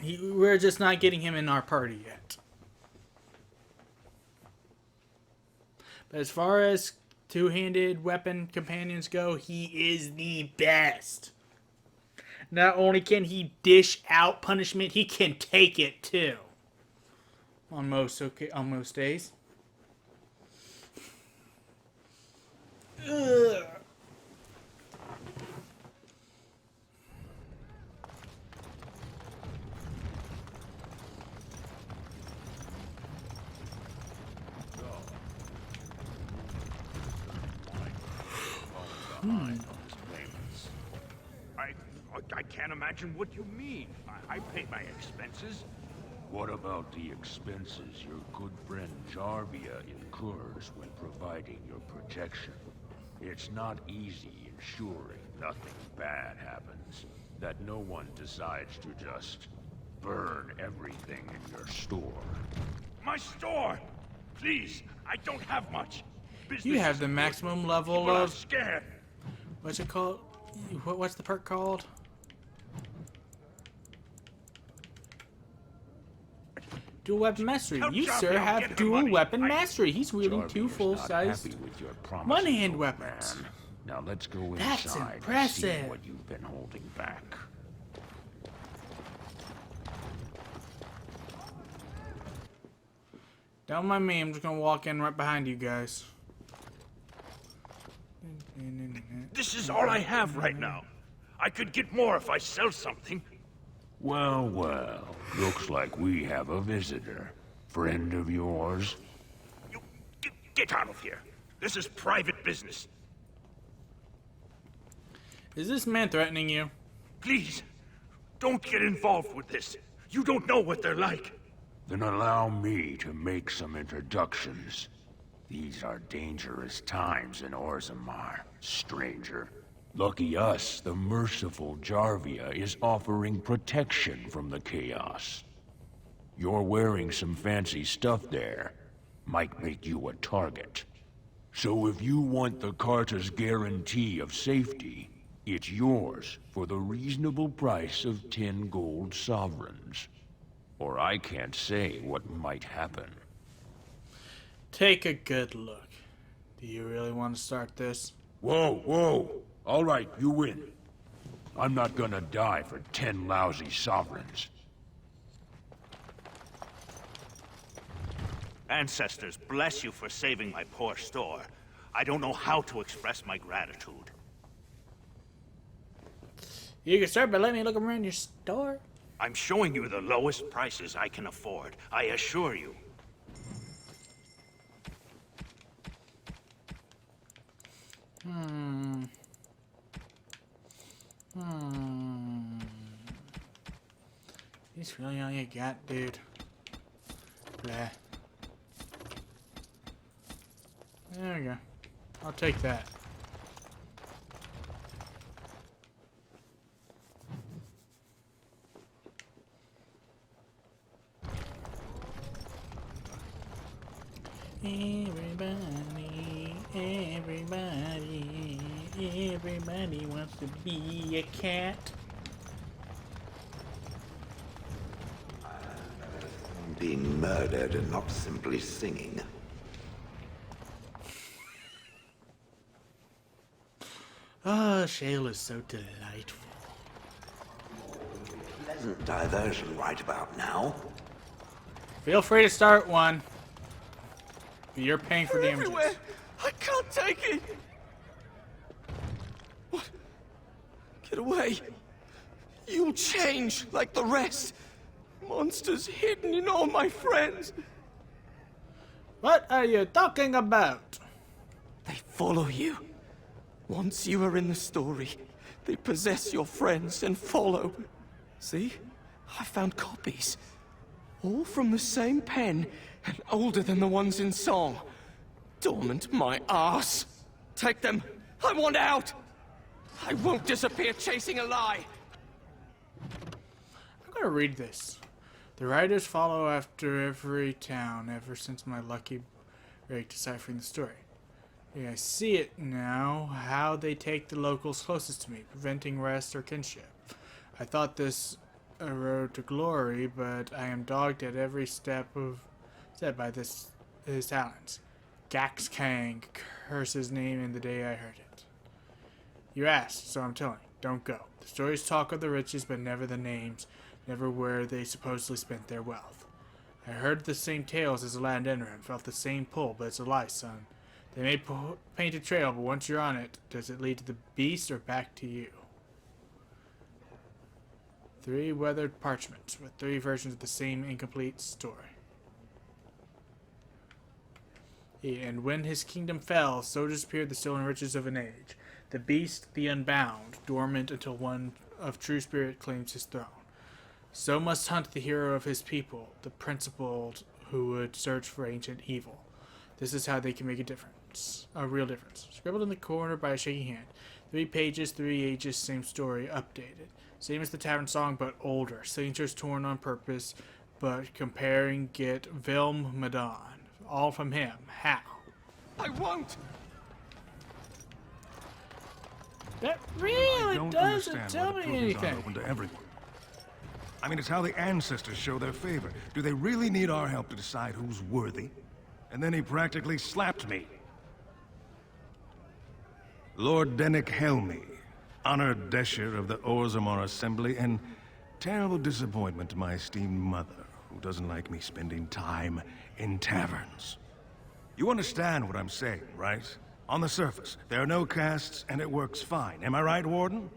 [SPEAKER 1] We're just not getting him in our party yet. But as far as two-handed weapon companions go, he is the best. Not only can he dish out punishment, he can take it too. On most days. Ugh.
[SPEAKER 23] I can't imagine what you mean. I pay my expenses.
[SPEAKER 24] What about the expenses your good friend Jarvia incurs when providing your protection? It's not easy ensuring nothing bad happens, that no one decides to just burn everything in your store.
[SPEAKER 23] My store! Please, I don't have much.
[SPEAKER 1] You have the maximum level
[SPEAKER 23] People are
[SPEAKER 1] of...
[SPEAKER 23] scared.
[SPEAKER 1] What's it called? What's the perk called? Dual weapon mastery.
[SPEAKER 23] Tell
[SPEAKER 1] You,
[SPEAKER 23] Jarvia
[SPEAKER 1] sir,
[SPEAKER 23] I'll
[SPEAKER 1] have
[SPEAKER 23] get her
[SPEAKER 1] dual
[SPEAKER 23] money.
[SPEAKER 1] weapon mastery. He's wielding two
[SPEAKER 24] Jarvia's
[SPEAKER 1] full-size
[SPEAKER 24] not happy with your promises,
[SPEAKER 1] one-hand
[SPEAKER 24] old
[SPEAKER 1] weapons.
[SPEAKER 24] man. Now let's go
[SPEAKER 1] That's
[SPEAKER 24] inside and see
[SPEAKER 1] impressive.
[SPEAKER 24] what you've been holding back.
[SPEAKER 1] Don't mind me. I'm just gonna walk in right behind you guys.
[SPEAKER 23] This is all I have right now. I could get more if I sell something.
[SPEAKER 24] Well, well, looks like we have a visitor. Friend of yours?
[SPEAKER 23] Get out of here. This is private business.
[SPEAKER 1] Is this man threatening you?
[SPEAKER 23] Please, don't get involved with this. You don't know what they're like.
[SPEAKER 24] Then allow me to make some introductions. These are dangerous times in Orzammar, stranger. Lucky us, the merciful Jarvia is offering protection from the chaos.
[SPEAKER 23] You're wearing some fancy stuff there. Might make you a target. So if you want the Carter's guarantee of safety, it's yours for the reasonable price of 10 gold sovereigns. Or I can't say what might happen.
[SPEAKER 1] Take a good look. Do you really want to start this?
[SPEAKER 23] Whoa, whoa! All right, you win. I'm not gonna die for 10 lousy sovereigns.
[SPEAKER 3] Ancestors, bless you for saving my poor store. I don't know how to express my gratitude.
[SPEAKER 1] You can start by letting me look around your store.
[SPEAKER 3] I'm showing you the lowest prices I can afford, I assure you.
[SPEAKER 1] This really all you got, dude. Blah. There we go. I'll take that. Everybody wants to be a cat.
[SPEAKER 16] Being murdered and not simply singing.
[SPEAKER 1] Oh, Shale is so delightful.
[SPEAKER 16] Pleasant diversion right about now.
[SPEAKER 1] Feel free to start one. But you're paying for
[SPEAKER 7] They're
[SPEAKER 1] damages.
[SPEAKER 7] everywhere. I can't take it. What? Get away. You'll change like the rest. Monsters hidden in all my friends.
[SPEAKER 1] What are you talking about?
[SPEAKER 7] They follow you. Once you are in the story, they possess your friends and follow. See? I found copies. All from the same pen and older than the ones in song. Dormant my ass. Take them. I want out. I won't disappear chasing a lie.
[SPEAKER 1] I'm gonna read this. The writers follow after every town ever since my lucky break deciphering the story. Yeah, I see it now, how they take the locals closest to me, preventing rest or kinship. I thought this a road to glory, but I am dogged at every step by his talents. Gax Kang, curse his name in the day I heard it. You asked, so I'm telling. Don't go. The stories talk of the riches, but never the names, never where they supposedly spent their wealth. I heard the same tales as a land ender and felt the same pull, but it's a lie, son. They may paint a trail, but once you're on it, does it lead to the beast or back to you? 3 weathered parchments with 3 versions of the same incomplete story. And when his kingdom fell, so disappeared the stolen riches of an age. The beast, the unbound, dormant until one of true spirit claims his throne. So must hunt the hero of his people, the principled who would search for ancient evil. This is how they can make a difference. A real difference. Scribbled in the corner by a shaky hand. 3 pages, 3 ages, same story, updated. Same as the tavern song, but older. Signatures torn on purpose, but comparing get Vilm Madon. All from him. How?
[SPEAKER 7] I won't!
[SPEAKER 1] That really
[SPEAKER 6] don't
[SPEAKER 1] doesn't
[SPEAKER 6] understand
[SPEAKER 1] tell
[SPEAKER 6] why the
[SPEAKER 1] me
[SPEAKER 6] proof is not
[SPEAKER 1] anything.
[SPEAKER 6] open to everyone. I mean, it's how the ancestors show their favor. Do they really need our help to decide who's worthy? And then he practically slapped me. Lord Dennick Helmy, honored Desher of the Orzammar Assembly, and terrible disappointment to my esteemed mother, who doesn't like me spending time in taverns. You understand what I'm saying, right? On the surface, there are no castes, and it works fine. Am I right, Warden?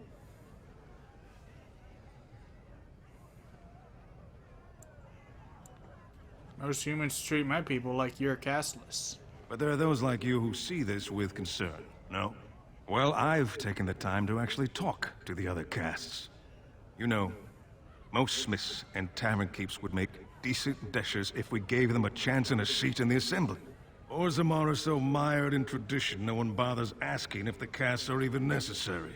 [SPEAKER 1] Most humans treat my people like you're casteless.
[SPEAKER 6] But there are those like you who see this with concern, no? Well, I've taken the time to actually talk to the other castes. You know, most smiths and tavern keeps would make decent deshers if we gave them a chance and a seat in the assembly. Orzammar are so mired in tradition, no one bothers asking if the castes are even necessary.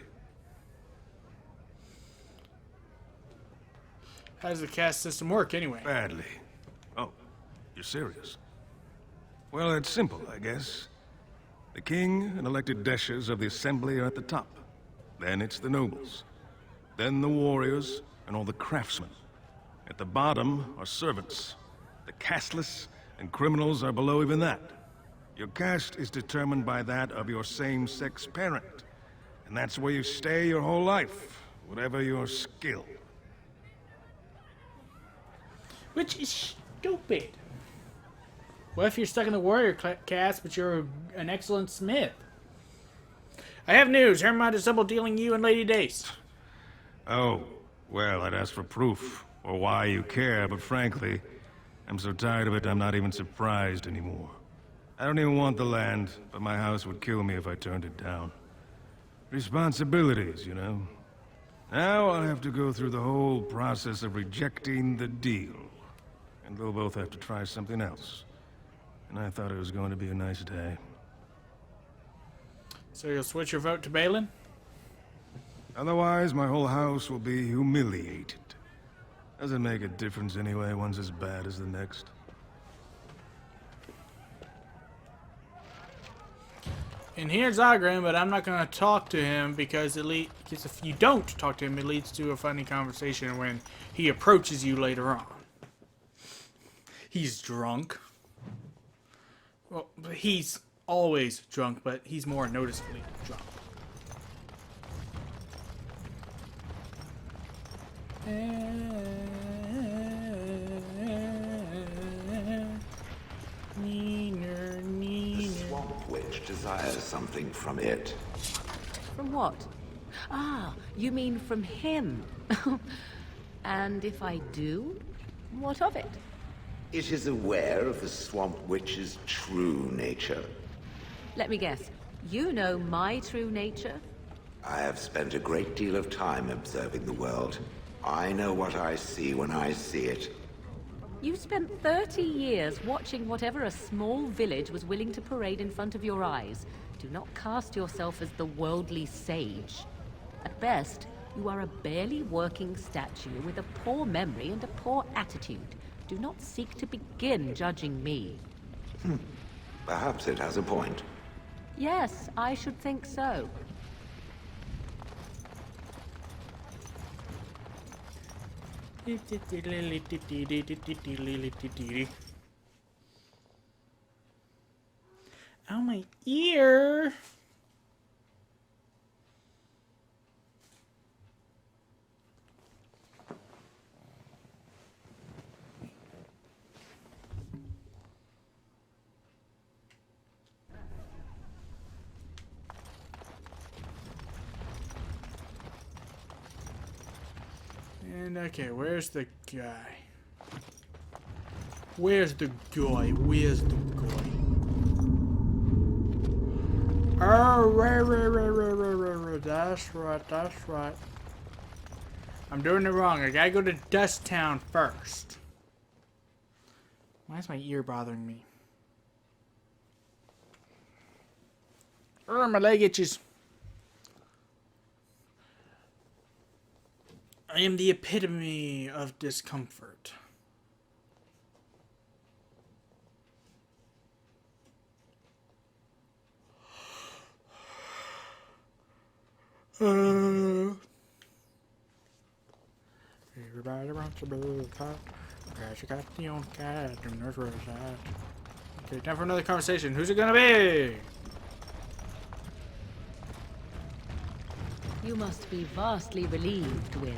[SPEAKER 1] How does the caste system work anyway?
[SPEAKER 6] Badly. You're serious? Well, it's simple, I guess. The king and elected deshers of the assembly are at the top. Then it's the nobles. Then the warriors and all the craftsmen. At the bottom are servants. The casteless and criminals are below even that. Your caste is determined by that of your same-sex parent. And that's where you stay your whole life, whatever your skill.
[SPEAKER 1] Which is stupid. What if you're stuck in the warrior caste, but you're an excellent smith? I have news. Hermod is double-dealing you and Lady Dace.
[SPEAKER 6] Oh, well, I'd ask for proof, or why you care, but frankly, I'm so tired of it I'm not even surprised anymore. I don't even want the land, but my house would kill me if I turned it down. Responsibilities, you know. Now I'll have to go through the whole process of rejecting the deal. And they'll both have to try something else. And I thought it was going to be a nice day.
[SPEAKER 1] So you'll switch your vote to Balin?
[SPEAKER 6] Otherwise, my whole house will be humiliated. Doesn't make a difference anyway, one's as bad as the next.
[SPEAKER 1] And here's Zagran, but I'm not going to talk to him because if you don't talk to him, it leads to a funny conversation when he approaches you later on. He's drunk. Well, he's always drunk, but he's more noticeably drunk.
[SPEAKER 16] The Swamp Witch desires something from it.
[SPEAKER 5] From what? Ah, you mean from him. And if I do, what of it?
[SPEAKER 16] It is aware of the Swamp Witch's true nature.
[SPEAKER 5] Let me guess. You know my true nature?
[SPEAKER 16] I have spent a great deal of time observing the world. I know what I see when I see it.
[SPEAKER 5] You spent 30 years watching whatever a small village was willing to parade in front of your eyes. Do not cast yourself as the worldly sage. At best, you are a barely working statue with a poor memory and a poor attitude. Do not seek to begin judging me.
[SPEAKER 16] Perhaps it has a point.
[SPEAKER 5] Yes, I should think so.
[SPEAKER 1] Oh, my ear! And okay, where's the guy? Where's the guy? Where's the guy? Oh, right. That's right, that's right. I'm doing it wrong. I gotta go to Dust Town first. Why is my ear bothering me? Oh, my leg itches. I am the epitome of discomfort. Everybody wants to be a cat. Cause you got the own cat and there's where it's at. Okay, time for another conversation. Who's it gonna be?
[SPEAKER 5] You must be vastly relieved, Will.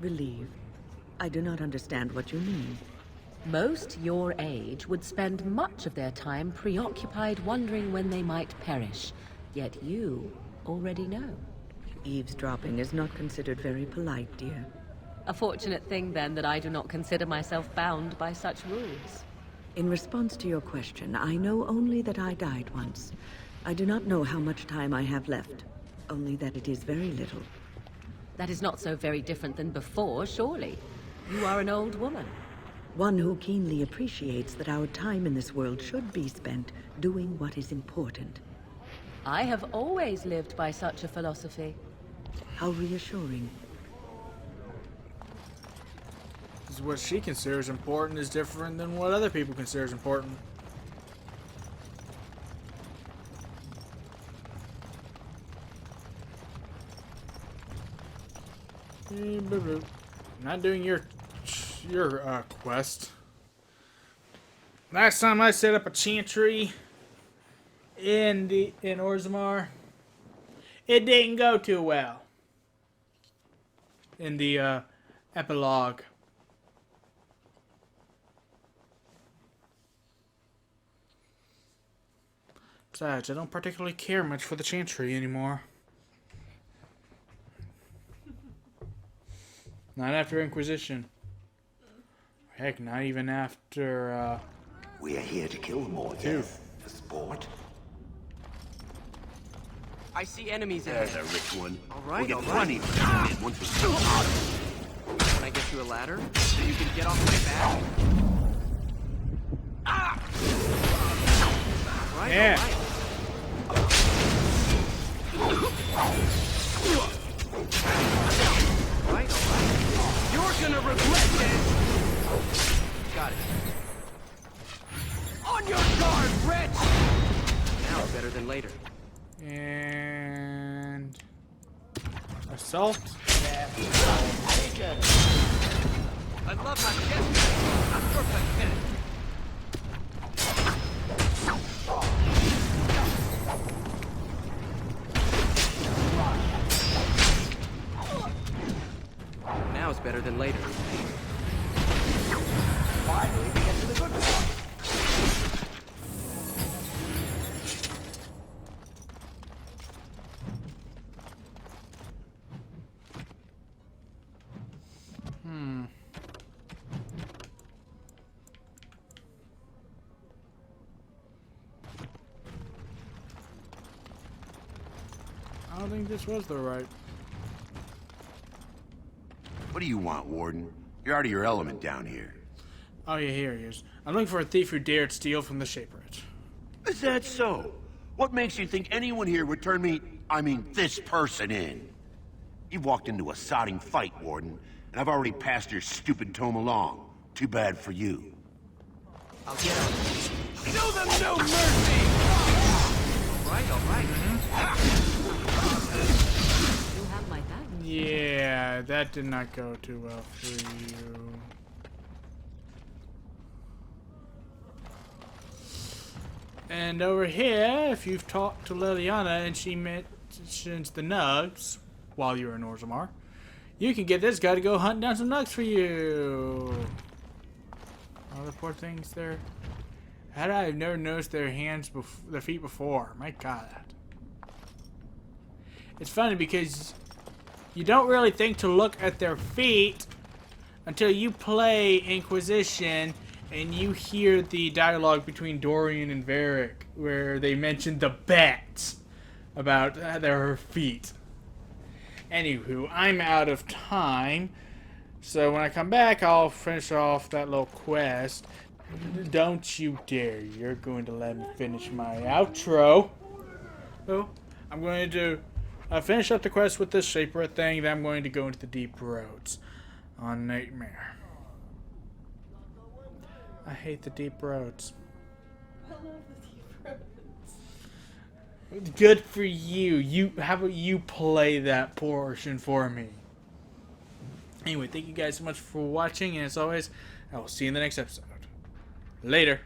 [SPEAKER 5] Relieved? I do not understand what you mean. Most your age would spend much of their time preoccupied wondering when they might perish. Yet you already know. Eavesdropping is not considered very polite, dear. A fortunate thing, then, that I do not consider myself bound by such rules. In response to your question, I know only that I died once. I do not know how much time I have left. Only that it is very little. That is not so very different than before, surely. You are an old woman. One who keenly appreciates that our time in this world should be spent doing what is important. I have always lived by such a philosophy. How reassuring.
[SPEAKER 1] Because what she considers important is different than what other people consider important. Not doing your quest. Last time I set up a chantry in Orzammar, it didn't go too well. In the epilogue. Besides, I don't particularly care much for the chantry anymore. Not after Inquisition. Heck, not even after,
[SPEAKER 16] We are here to kill more death for sport.
[SPEAKER 7] I see enemies in
[SPEAKER 22] There's
[SPEAKER 7] there.
[SPEAKER 22] a rich one.
[SPEAKER 7] All right,
[SPEAKER 22] We'll
[SPEAKER 7] all
[SPEAKER 22] get
[SPEAKER 7] right.
[SPEAKER 22] plenty of it once we kill him.
[SPEAKER 7] Can I get you a ladder so you can get off my back? Ah! All right,
[SPEAKER 1] Yeah.
[SPEAKER 7] all right. All right. You're gonna regret this. Got it. On your guard, Rich! Now better than later.
[SPEAKER 1] and assault.
[SPEAKER 7] I love my chest. Of course I can. Now it's better than later.
[SPEAKER 16] Finally, we get to the good part.
[SPEAKER 1] I don't think this was the right.
[SPEAKER 12] What do you want, Warden? You're out of your element down here.
[SPEAKER 1] Oh yeah, here he is. I'm looking for a thief who dared steal from the Shaperate.
[SPEAKER 12] Is that so? What makes you think anyone here would turn me, I mean, this person in? You've walked into a sodding fight, Warden, and I've already passed your stupid tome along. Too bad for you.
[SPEAKER 7] I'll get him. Show them no mercy! All right, all right.
[SPEAKER 5] You have my back.
[SPEAKER 1] Yeah, that did not go too well for you. And over here, if you've talked to Liliana and she mentions the nugs while you're in Orzammar, you can get this guy to go hunt down some nugs for you. All the poor things there. How did I have never noticed their their feet before? My God. It's funny because you don't really think to look at their feet until you play Inquisition and you hear the dialogue between Dorian and Varric where they mention the bats about their feet. Anywho, I'm out of time, so when I come back I'll finish off that little quest. Don't you dare, you're going to let me finish my outro. So, I'm going to finish up the quest with this Shaper thing, then I'm going to go into the deep roads on Nightmare. I hate the deep roads.
[SPEAKER 4] I love the deep roads.
[SPEAKER 1] Good for you. How about you play that portion for me? Anyway, thank you guys so much for watching, and as always, I will see you in the next episode. Later.